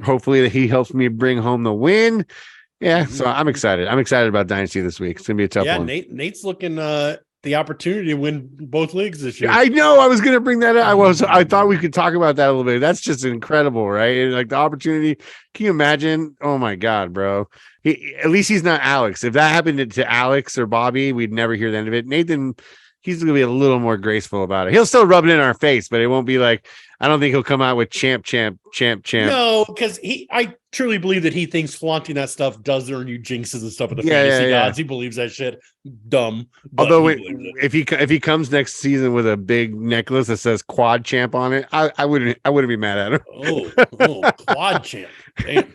hopefully he helps me bring home the win. Yeah, so I'm excited. I'm excited about Dynasty this week. It's gonna be a tough one. Nate's looking the opportunity to win both leagues this year. I know. I was gonna bring that up. I thought we could talk about that a little bit. That's just incredible, right? Like the opportunity. Can you imagine? Oh my God, bro. At least he's not Alex. If that happened to Alex or Bobby, we'd never hear the end of it. Nathan, he's going to be a little more graceful about it. He'll still rub it in our face, but it won't be like, I don't think he'll come out with champ. No, because I truly believe that he thinks flaunting that stuff does earn you jinxes and stuff with the fantasy gods. He believes that shit. Dumb. Although if he comes next season with a big necklace that says quad champ on it, I wouldn't be mad at him. Oh, quad champ. Damn.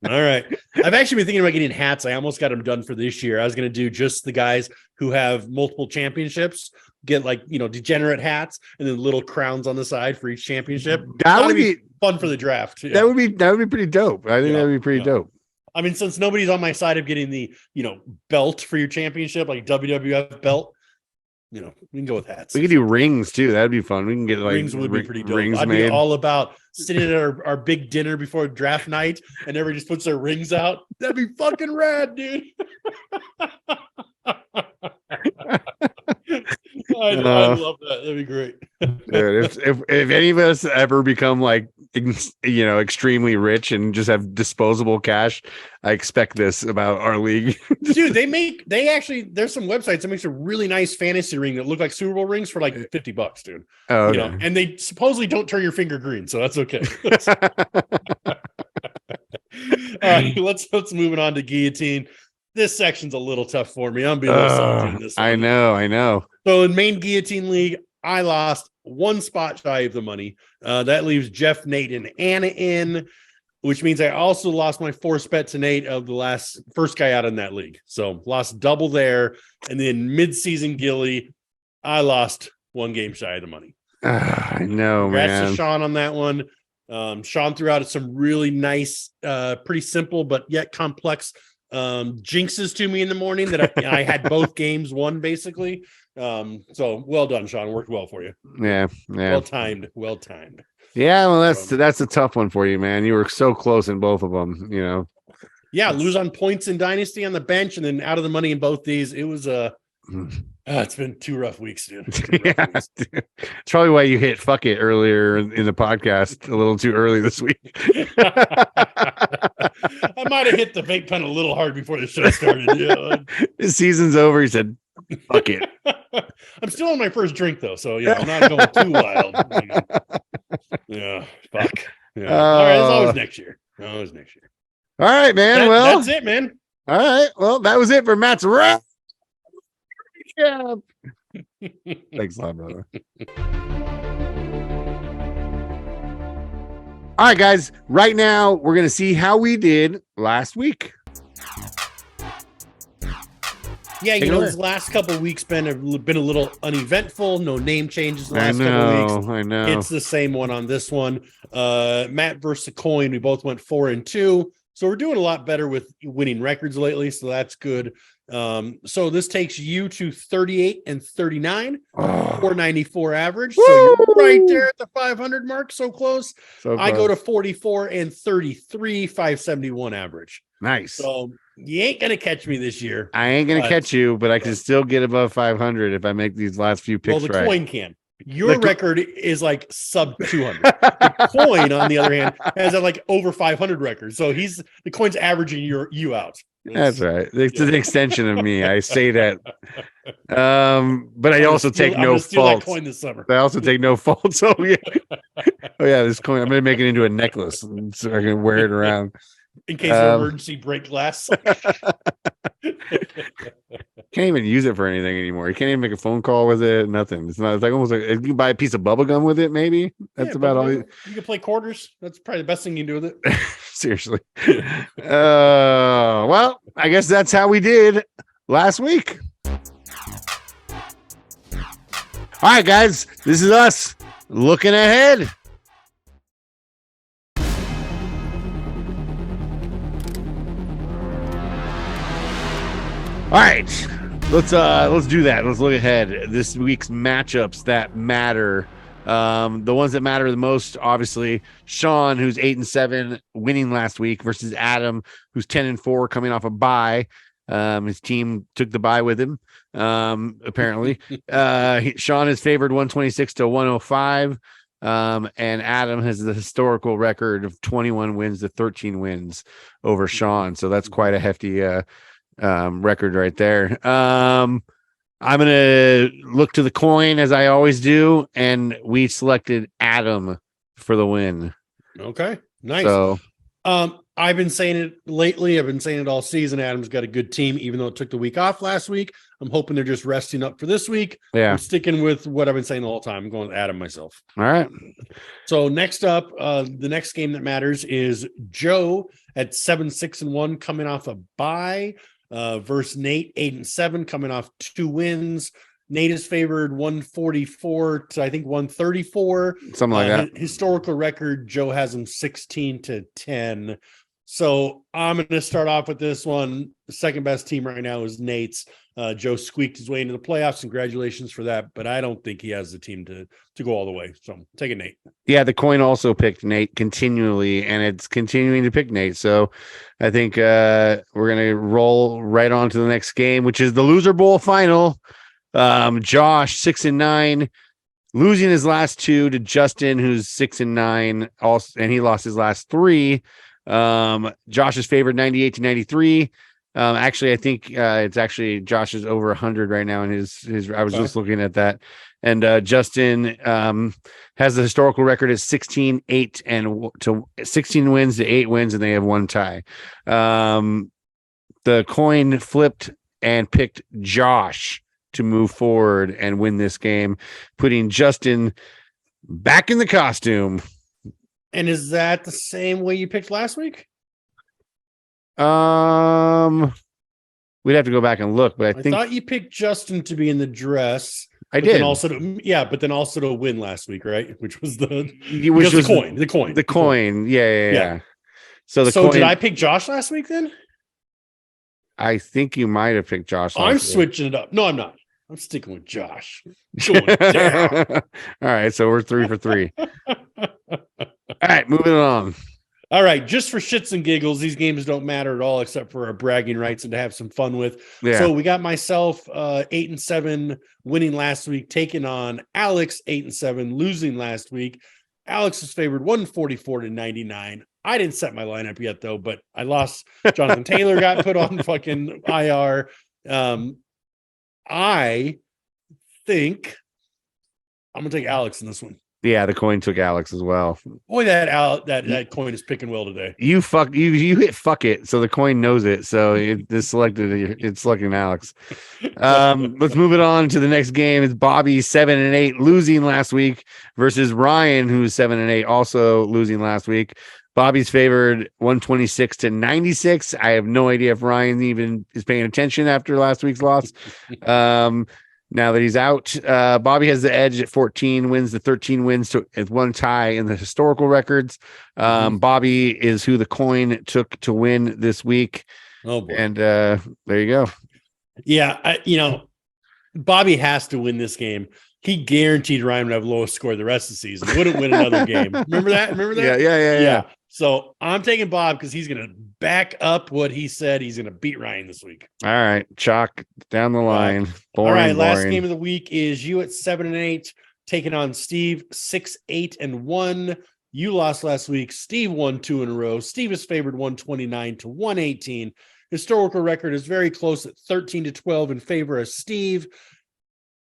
All right. I've actually been thinking about getting hats. I almost got them done for this year. I was going to do just the guys who have multiple championships, get degenerate hats and then little crowns on the side for each championship. That would be fun for the draft. Yeah. That would be pretty dope. I think that would be pretty dope. I mean, since nobody's on my side of getting the, belt for your championship, like WWF belt, we can go with hats. We could do rings too. That'd be fun. We can get rings would be pretty dope. Rings I'd made. be all about sitting at our big dinner before draft night and everybody just puts their rings out. That'd be fucking rad, dude. I love that. That'd be great. Dude, if any of us ever become extremely rich and just have disposable cash, I expect this about our league. Dude, there's some websites that makes a really nice fantasy ring that look like Super Bowl rings for like $50, dude. Oh, okay. And they supposedly don't turn your finger green, so that's okay. All right, let's move it on to guillotine. This section's a little tough for me. I'm being a little salty in this one. I know. So in main guillotine league, I lost one spot shy of the money. That leaves Jeff, Nate, and Anna in, which means I also lost my force bet to Nate of the first guy out in that league. So lost double there. And then mid-season Gilly, I lost one game shy of the money. I know, Congrats man. to Sean on that one. Sean threw out some really nice, pretty simple, but yet complex jinxes to me in the morning that I had both games won basically. So well done, Sean. Worked well for you. Yeah. Well timed. Yeah, well, that's a tough one for you, man. You were so close in both of them. Yeah, lose on points in Dynasty on the bench, and then out of the money in both these. It was It's been 2 rough weeks, dude. 2 rough Yeah, weeks. dude. It's probably why you hit fuck it earlier in the podcast a little too early this week. I might have hit the vape pen a little hard before the show started. Yeah. His season's over. He said, fuck it. I'm still on my first drink though, so I'm not going too wild. Yeah, fuck. Yeah. All right, it's always next year. Always next year. All right, man. That's it, man. All right. Well, that was it for Matt's wrap. Yeah. Thanks a lot, brother. All right, guys. Right now, we're going to see how we did last week. Yeah, these last couple of weeks been a little uneventful. No name changes the last couple of weeks. I know. It's the same one on this one. Matt versus the coin. We both went 4-2. So we're doing a lot better with winning records lately. So that's good. So this takes you to 38 and 39, 494 average. So you're right there at the 500 mark. So close. I go to 44 and 33, 571 average. Nice. So you ain't going to catch me this year. I ain't going to catch you, but I can still get above 500 if I make these last few picks right. Well, the coin can. Your record is like sub 200. The coin, on the other hand, has like over 500 records. So the coin's averaging you out. That's right. It's an extension of me. I say that. But I also take no fault. Coin this summer. I also take no fault. So yeah. Oh yeah, this coin. I'm gonna make it into a necklace so I can wear it around. In case of emergency break glass. Can't even use it for anything anymore. You can't even make a phone call with it. Nothing. It's like almost like you can buy a piece of bubble gum with it. Maybe that's about all. You can play quarters. That's probably the best thing you can do with it. Seriously. Well, I guess that's how we did last week. All right, guys. This is us looking ahead. All right, let's do that. Let's look ahead. This week's matchups that matter. The ones that matter the most, obviously, Sean, who's 8-7, winning last week, versus Adam, who's 10-4, coming off a bye. His team took the bye with him. Apparently, Sean is favored 126 to 105. And Adam has the historical record of 21 wins to 13 wins over Sean. So that's quite a hefty record right there. I'm gonna look to the coin as I always do, and we selected Adam for the win. Okay, nice. So I've been saying it lately. I've been saying it all season. Adam's got a good team, even though it took the week off last week. I'm hoping they're just resting up for this week. Yeah, I'm sticking with what I've been saying the whole time. I'm going with Adam myself. All right. So next up, the next game that matters is Joe at 7-6-1, coming off a bye. Versus Nate 8-7, coming off 2 wins. Nate is favored 144 to I think 134, something like that. Historical record, Joe has him 16-10. So I'm going to start off with this one. The second best team right now is Nate's. Joe squeaked his way into the playoffs. Congratulations for that, but I don't think he has the team to go all the way. So take it, Nate. Yeah, the coin also picked Nate continually, and it's continuing to pick Nate. So I think we're gonna roll right on to the next game, which is the Loser Bowl final. Josh 6-9, losing his last 2 to Justin, who's 6-9, also, and he lost his last 3. Josh is favored 98-93. Actually, I think it's actually Josh is over 100 right now in his. I was just looking at that, and Justin has the historical record at 16-8 and to 16 wins to 8 wins, and they have 1 tie. The coin flipped and picked Josh to move forward and win this game, putting Justin back in the costume. And is that the same way you picked last week? We'd have to go back and look, but I think thought you picked Justin to be in the dress. I did. But then also to win last week, right? Which was the coin. Yeah. So did I pick Josh last week then? I think you might have picked Josh. I'm switching it up. No, I'm not. I'm sticking with Josh. Going down. All right, so we're 3 for 3. All right, moving on. All right, just for shits and giggles, these games don't matter at all except for our bragging rights and to have some fun with. Yeah. So we got myself 8-7 winning last week, taking on Alex 8-7 losing last week. Alex is favored 144-99. I didn't set my lineup yet though, but I lost. Jonathan Taylor got put on fucking IR. I think I'm gonna take Alex in this one. Yeah, the coin took Alex as well. Boy, that coin is picking well today. You hit fuck it, so the coin knows it. So it's selecting Alex. Let's move it on to the next game. It's Bobby 7-8 losing last week versus Ryan, who's 7-8 also losing last week. Bobby's favored 126-96. I have no idea if Ryan even is paying attention after last week's loss. Now that he's out, Bobby has the edge at 14 wins, the 13 wins to one tie in the historical records. Bobby is who the coin took to win this week. Oh boy. And there you go. Yeah, Bobby has to win this game. He guaranteed Ryan would have lowest score the rest of the season. Wouldn't win another game. Remember that? Yeah. So I'm taking Bob because he's going to back up what he said. He's going to beat Ryan this week. All right, chalk down the line. Boring, all right, last boring. game of the week is you at 7-8 taking on Steve 6-8-1. You lost last week. Steve won 2 in a row. Steve is favored 129-118. Historical record is very close at 13-12 in favor of Steve.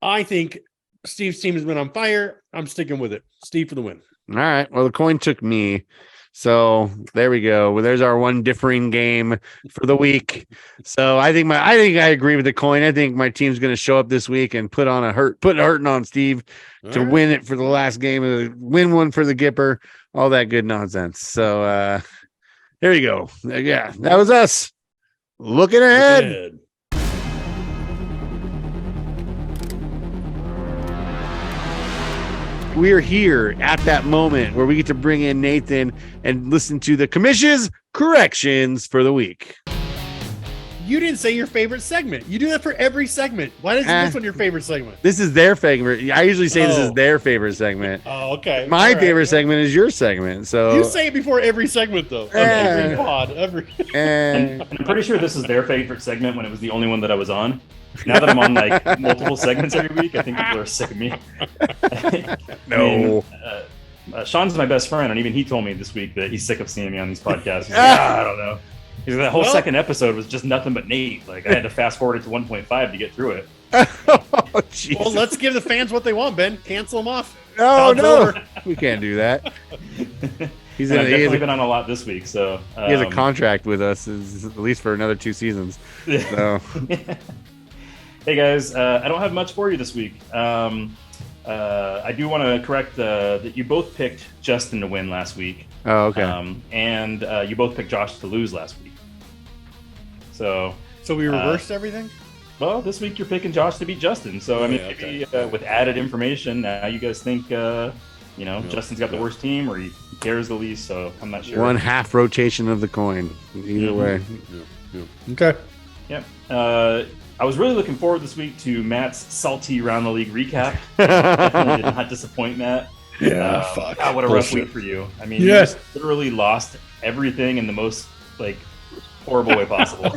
I think Steve's team has been on fire. I'm sticking with it. Steve for the win. All right. Well, the coin took me. So there we go. Well, there's our one differing game for the week. So I think I agree with the coin. I think my team's going to show up this week and put a hurting on Steve to win it for the last game, win one for the Gipper, all that good nonsense. So here you go. Yeah, that was us looking ahead. We're here at that moment where we get to bring in Nathan and listen to the commission's corrections for the week. You didn't say your favorite segment. You do that for every segment. Why isn't this one your favorite segment? This is their favorite. I usually say this is their favorite segment. Oh, okay. My favorite segment is your segment. So you say it before every segment, though. Every pod. And I'm pretty sure this is their favorite segment when it was the only one that I was on. Now that I'm on like multiple segments every week, I think people are sick of me. No. Sean's my best friend, and even he told me this week that he's sick of seeing me on these podcasts. He's like, I don't know. That whole second episode was just nothing but Nate. Like I had to fast forward it to 1.5 to get through it. Oh, well, let's give the fans what they want, Ben. Cancel them off. Oh, no. We can't do that. I've definitely been on a lot this week, so he has a contract with us, at least for another 2 seasons. So. Hey guys, I don't have much for you this week. I do want to correct that you both picked Justin to win last week. Oh, okay. And you both picked Josh to lose last week. So we reversed everything? Well, this week you're picking Josh to beat Justin. So, maybe with added information, now you guys think, Justin's got the worst team or he cares the least. So I'm not sure. 1/2 rotation of the coin. Either way. Yeah. Okay. Yeah. I was really looking forward this week to Matt's salty round the league recap. Definitely did not disappoint Matt. Yeah, fuck. God, what a rough week for you. I mean, you just literally lost everything in the most horrible way possible.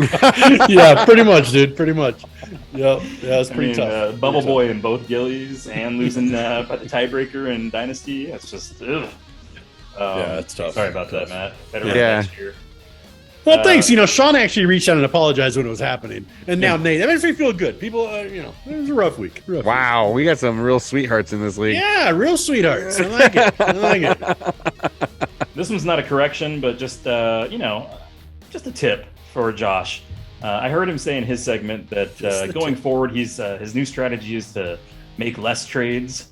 Yeah, pretty much, dude. Pretty much. Yeah, it's pretty tough. Bubble Boy in both Gillies and losing by the tiebreaker in Dynasty. It's just, ugh. It's tough. Sorry about that, Matt. Better next year. Well, thanks. Sean actually reached out and apologized when it was happening, and now Nate. That makes me feel good. People, it was a rough week. Wow, we got some real sweethearts in this league. Yeah, real sweethearts. I like it. This one's not a correction, but just just a tip for Josh. I heard him say in his segment that going forward, his new strategy is to make less trades.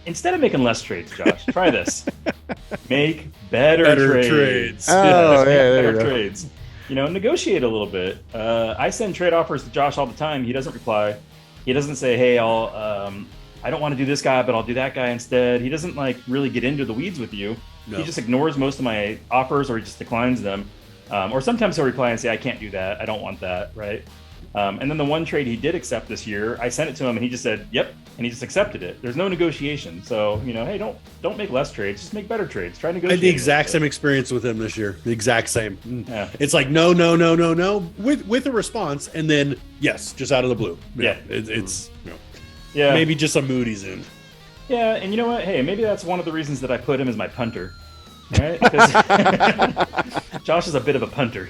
Instead of making less trades, Josh, try this. Make better trades. Oh, better trades. Negotiate a little bit. I send trade offers to Josh all the time. He doesn't reply. He doesn't say, hey, I don't want to do this guy, but I'll do that guy instead. He doesn't really get into the weeds with you. No. He just ignores most of my offers or he just declines them. Or sometimes he'll reply and say, I can't do that. I don't want that, right? And then the one trade he did accept this year, I sent it to him and he just said, yep. And he just accepted it. There's no negotiation. So, hey, don't make less trades. Just make better trades. Try to negotiate. I had the exact same experience with him this year. The exact same. Yeah. It's like, no, with a response. And then, yes, just out of the blue. Yeah. It's yeah. maybe just a Moody's in. Yeah. And you know what? Hey, maybe that's one of the reasons that I put him as my punter. Right? Because Josh is a bit of a punter.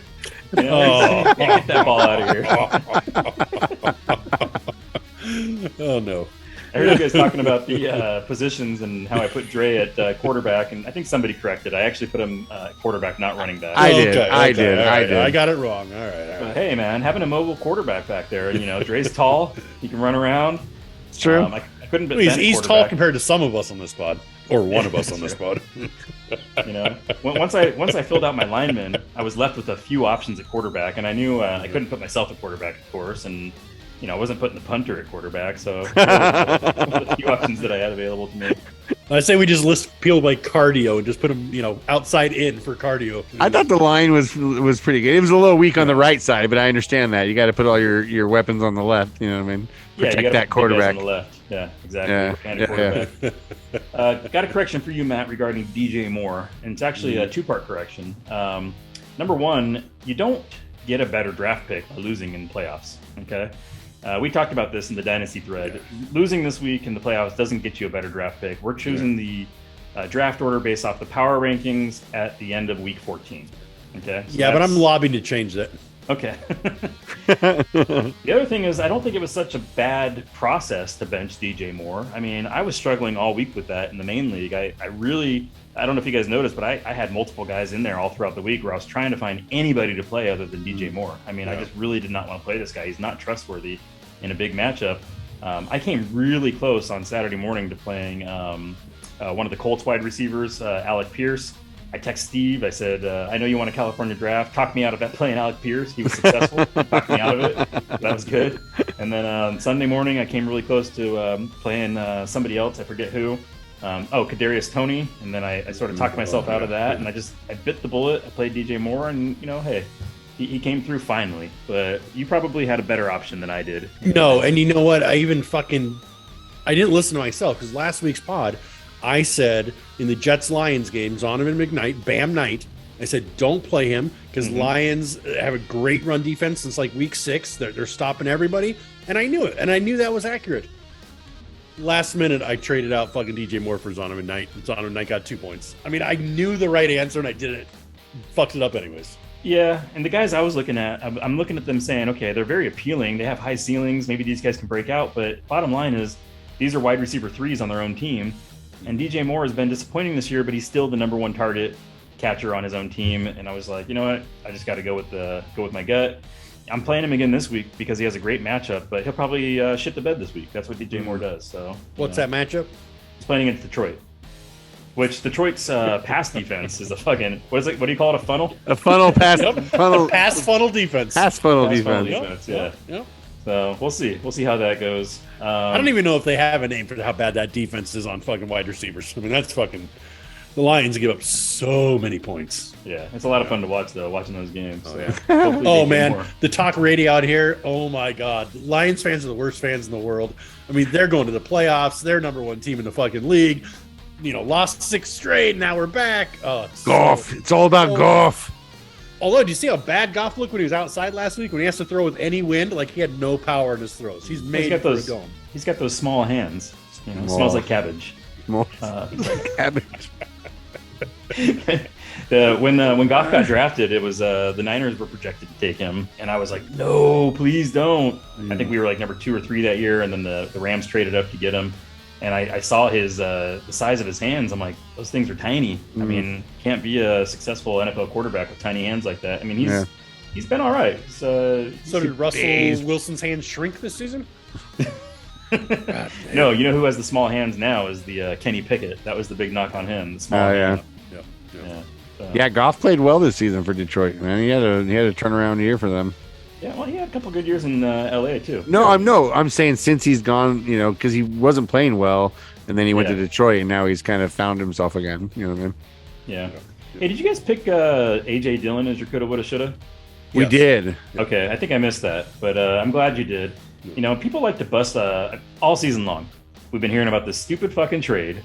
Can't get that ball out of here. Oh, no. I heard you guys talking about the positions and how I put Dre at quarterback, and I think somebody corrected. I actually put him quarterback, not running back. I did. I did. I got it wrong. All right. But hey, man, having a mobile quarterback back there, Dre's tall. He can run around. It's true. I couldn't. He's tall compared to some of us on this pod, or one of us on this pod. Once I filled out my linemen, I was left with a few options at quarterback, and I knew I couldn't put myself at quarterback, of course, and I wasn't putting the punter at quarterback, so a few options that I had available to me. I say we just list people by cardio and just put them, outside in for cardio. I thought the line was pretty good. It was a little weak on the right side, but I understand that. You got to put all your weapons on the left. You know what I mean? Protect that quarterback. On the left. Yeah, exactly. Quarterback. Got a correction for you, Matt, regarding DJ Moore, and it's actually a two-part correction. Number one, you don't get a better draft pick by losing in playoffs. Okay. We talked about this in the Dynasty thread. Losing this week in the playoffs doesn't get you a better draft pick. We're choosing the draft order based off the power rankings at the end of week 14. Okay. So but I'm lobbying to change that. Okay. The other thing is, I don't think it was such a bad process to bench DJ Moore. I mean, I was struggling all week with that in the main league. I don't know if you guys noticed, but I had multiple guys in there all throughout the week where I was trying to find anybody to play other than DJ Moore. I mean, I just really did not want to play this guy. He's not trustworthy in a big matchup. I came really close on Saturday morning to playing one of the Colts wide receivers, Alec Pierce. I text Steve. I said, I know you want a California draft. Talk me out of that playing Alec Pierce. He was successful. Talked me out of it. That was good. And then on Sunday morning, I came really close to playing somebody else. I forget who. Kadarius Toney. And then I sort of talked myself out of that. And I bit the bullet. I played DJ Moore. And, hey, he came through finally. But you probably had a better option than I did. No, and you know what? I didn't listen to myself because last week's pod, I said in the Jets-Lions game, Zonovan McKnight, Bam Knight, I said, don't play him because Lions have a great run defense since like week 6. They're stopping everybody. And I knew it. And I knew that was accurate. Last minute, I traded out fucking DJ Moore for Zonovan Knight. Zonovan Knight got 2 points. I mean, I knew the right answer and I did it. Fucked it up anyways. Yeah, and the guys I was looking at, I'm looking at them saying, okay, they're very appealing. They have high ceilings. Maybe these guys can break out. But bottom line is, these are wide receiver 3s on their own team. And DJ Moore has been disappointing this year, but he's still the number 1 target catcher on his own team. And I was like, you know what? I just got to go with my gut. I'm playing him again this week because he has a great matchup, but he'll probably shit the bed this week. That's what DJ Moore does. So what's that matchup? He's playing against Detroit, which Detroit's pass defense is a fucking what is it? What do you call it? A funnel? A funnel pass funnel pass funnel defense. Pass funnel defense. Yeah. Yep. So we'll see. We'll see how that goes. I don't even know if they have a name for how bad that defense is on fucking wide receivers. I mean, that's fucking. The Lions give up so many points. Yeah, it's a lot of fun to watch though, watching those games. Oh, yeah. Oh man, the talk radio out here. Oh my god, Lions fans are the worst fans in the world. I mean, they're going to the playoffs. They're number 1 team in the fucking league. Lost 6 straight. Now we're back. Goff. It's all about Goff. Although, do you see how bad Goff looked when he was outside last week? When he has to throw with any wind, like he had no power in his throws. He's made for a dome. He's got those small hands. Smells like cabbage. Cabbage. When Goff got drafted, it was the Niners were projected to take him, and I was like, no, please don't. I think we were like number 2 or 3 that year, and then the Rams traded up to get him. And I saw his the size of his hands. I'm like, those things are tiny. I mean, can't be a successful NFL quarterback with tiny hands like that. I mean, he's been all right. So did Russell Wilson's hands shrink this season? No, you know who has the small hands now is the Kenny Pickett. That was the big knock on him. The small hand. Yeah, Goff played well this season for Detroit, man. He had a turnaround year for them. Yeah, well, he had a couple good years in LA too. I'm saying since he's gone, because he wasn't playing well, and then he went to Detroit, and now he's kind of found himself again. You know what I mean? Yeah. Hey, did you guys pick AJ Dillon as your coulda, woulda, shoulda? We Yes. did. Okay, I think I missed that, but I'm glad you did. You know, people like to bust all season long. We've been hearing about this stupid fucking trade,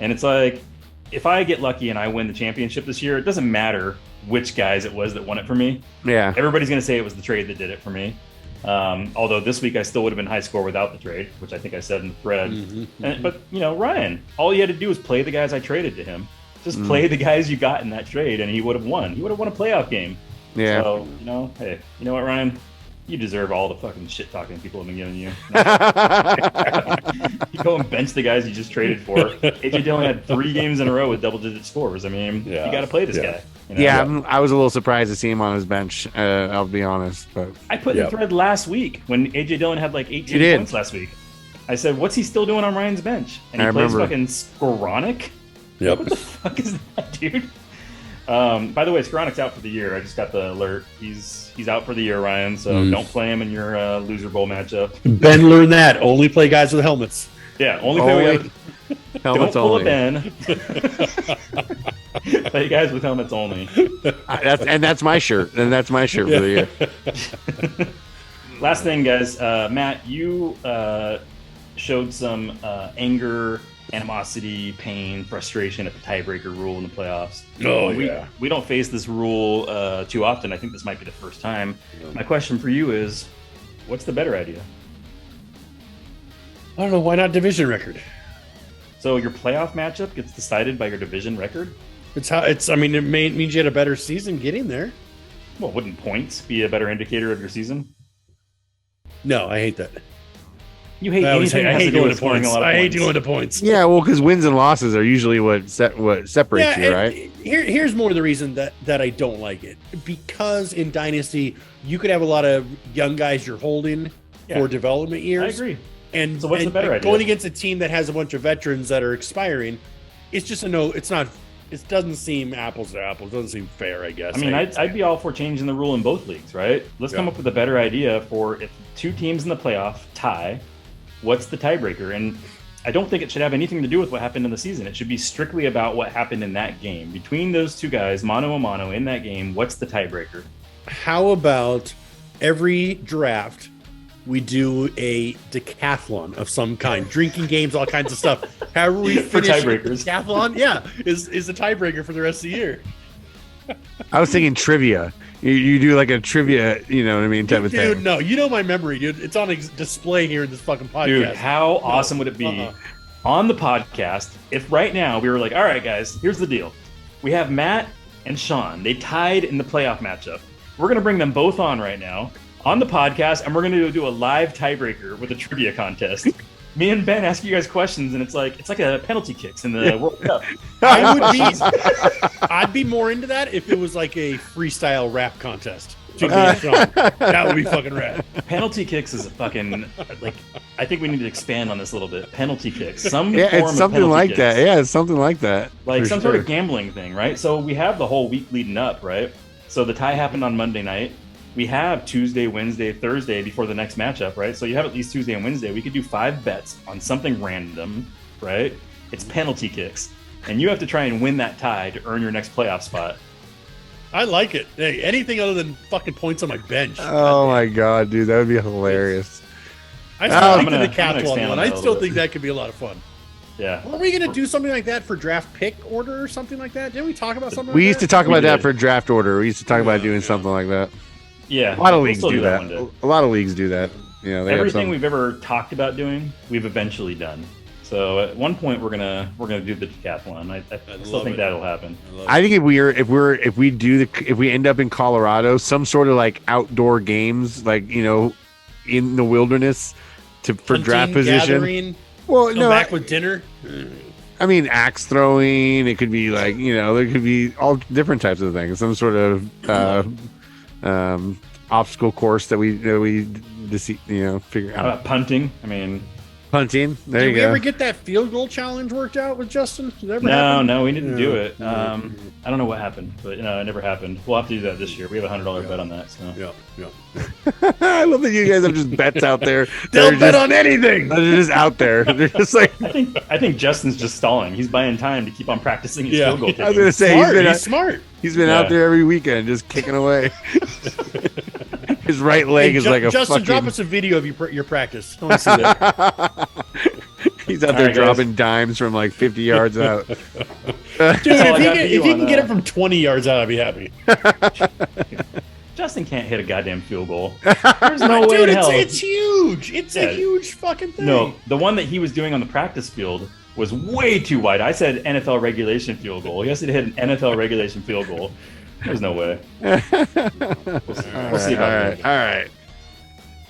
and it's like, if I get lucky and I win the championship this year, it doesn't matter which guys it was that won it for me. Yeah. Everybody's going to say it was the trade that did it for me. Although this week I still would have been high score without the trade, which I think I said in the thread. But, you know, Ryan, all he had to do was play the guys I traded to him. Just play the guys you got in that trade, and he would have won. He would have won a playoff game. Yeah. So, you know, hey, you know what, Ryan? You deserve all the fucking shit talking people have been giving you. You go and bench the guys you just traded for. AJ Dillon had 3 games in a row with double-digit scores. I mean, you got to play this guy. You know? Yeah, I was a little surprised to see him on his bench. I'll be honest, but I put in the thread last week when AJ Dillon had like 18 points last week. I said, "What's he still doing on Ryan's bench?" And he plays fucking Skoranek. Yep. What the fuck is that, dude? By the way, Skoranek's out for the year. I just got the alert. He's out for the year, Ryan. So don't play him in your loser bowl matchup. Ben learned that. Only play guys with helmets. Yeah, only play helmets don't pull only. a Ben. Play guys with helmets only. That's my shirt. And that's my shirt for the year. Last thing, guys. Matt, you showed some anger, animosity, pain, frustration at the tiebreaker rule in the playoffs. We don't face this rule too often. I think this might be the first time. My question for you is, what's the better idea? I don't know. Why not division record? So your playoff matchup gets decided by your division record? I mean, it means you had a better season getting there. Well, wouldn't points be a better indicator of your season? No, I hate that. You hate I anything that has to do going with to scoring points. a lot of I hate points. going to points. Yeah, well, because wins and losses are usually what separates you, and right? Here's more of the reason that I don't like it. Because in Dynasty, you could have a lot of young guys you're holding for development years. I agree. And so what's the better idea? Going against a team that has a bunch of veterans that are expiring, it's just it's not. It doesn't seem apples to apples. It doesn't seem fair, I guess. I mean, I'd be all for changing the rule in both leagues, right? Let's come up with a better idea for if 2 teams in the playoff tie, what's the tiebreaker? And I don't think it should have anything to do with what happened in the season. It should be strictly about what happened in that game. Between those 2 guys, mano a mano, in that game, what's the tiebreaker? How about every draft we do a decathlon of some kind, drinking games, all kinds of stuff. However we For finish tiebreakers. decathlon, is a tiebreaker for the rest of the year. I was thinking trivia. You do like a trivia, you know what I mean, type of Dude, thing. no, you know my memory, dude. It's on display here in this fucking podcast. Dude, how awesome would it be on the podcast if right now we were like, all right, guys, here's the deal. We have Matt and Sean. They tied in the playoff matchup. We're going to bring them both on right now on the podcast, and we're going to do a live tiebreaker with a trivia contest. Me and Ben ask you guys questions, and it's like a penalty kicks in the World Cup. I'd be more into that if it was like a freestyle rap contest. That would be fucking rad. Penalty kicks is a fucking I think we need to expand on this a little bit. Penalty kicks, some Yeah, form it's of something penalty like kicks. that. Yeah, it's something like that. Like for some sort sure. of gambling thing, right? So we have the whole week leading up, right? So the tie happened on Monday night. We have Tuesday, Wednesday, Thursday before the next matchup, right? So you have at least Tuesday and Wednesday. We could do 5 bets on something random, right? It's penalty kicks. And you have to try and win that tie to earn your next playoff spot. I like it. Hey, anything other than fucking points on my bench. Oh my god, dude, that would be hilarious. I still I'm think gonna the decathlon expand one. on that I a still little think bit. that could be a lot of fun. Yeah. Are we going to do something like that for draft pick order or something like that? Didn't we talk about something We like used to that? talk We about that did. for draft order. We used to talk about doing something like that. Yeah. A lot of we'll leagues still do that. one day. A lot of leagues do that. You know, they have Everything some. we've ever talked about doing, we've eventually done. So at one point we're gonna do the decathlon. I still love think it. that'll happen. I think if we end up in Colorado, some sort of like outdoor games, like you know, in the wilderness, for Hunting, draft position. gathering, Well, come no, back with dinner. I mean axe throwing. It could be like you know, there could be all different types of things. Some sort of obstacle course that we figure How out. about punting? I mean, Punting. There Did you we go. ever get that field goal challenge worked out with Justin? Did that ever No, happen? no, we didn't do it. Yeah. I don't know what happened, but it never happened. We'll have to do that this year. We have a $100 bet on that. So. Yeah. I love that you guys have just bets out there. They'll They're bet just- on anything. They're just out there. They're just like, I think Justin's just stalling. He's buying time to keep on practicing his field goal I was kicking. gonna say He's smart. he's been Yeah. out there every weekend just kicking away. His right leg Hey, is like a Justin, fucking. drop us a video of your practice. I want to see that. He's out All there right, guys. dropping dimes from like 50 yards out. Dude, all I if got he for can, you if he on can get that. it from 20 yards out, I'd be happy. Justin can't hit a goddamn field goal. There's no way Dude, in hell. it's huge. It's a Yeah. huge fucking thing. No, the one that he was doing on the practice field was way too wide. I said NFL regulation field goal. He has to hit an NFL regulation field goal. There's no way. We'll see about that. All right.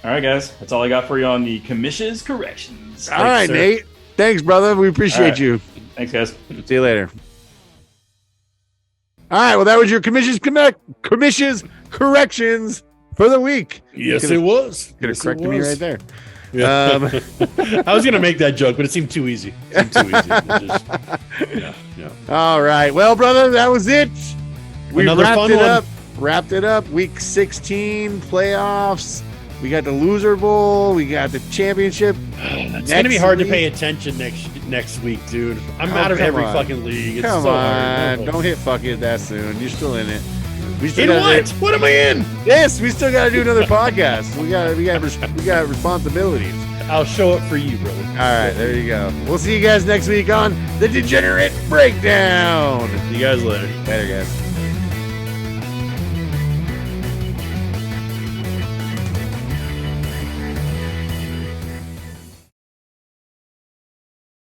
All right, guys. That's all I got for you on the commission's corrections. All right, sir. Nate. Thanks, brother. We appreciate All right. you. Thanks, guys. See you later. All right. Well, that was your commissions corrections for the week. Yes, Could've- it was. Could have Yes, it corrected me was. right there. Yeah. I was gonna make that joke, but it seemed too easy. It seemed too easy. It just- yeah. All right. Well, brother, that was it. We Another wrapped fun it one. up. Wrapped it up. Week 16 playoffs. We got the loser bowl. We got the championship. It's gonna be hard to pay attention next week, dude. I'm Oh, out of come every on. fucking league. It's Come so on. hard. Don't hit fuck it that soon. You're still in it. We In still gotta- what? What am I in? Yes, we still got to do another podcast. We got responsibilities. I'll show up for you, brother. All right, there you go. We'll see you guys next week on the Degenerate Breakdown. See you guys later. Later, guys.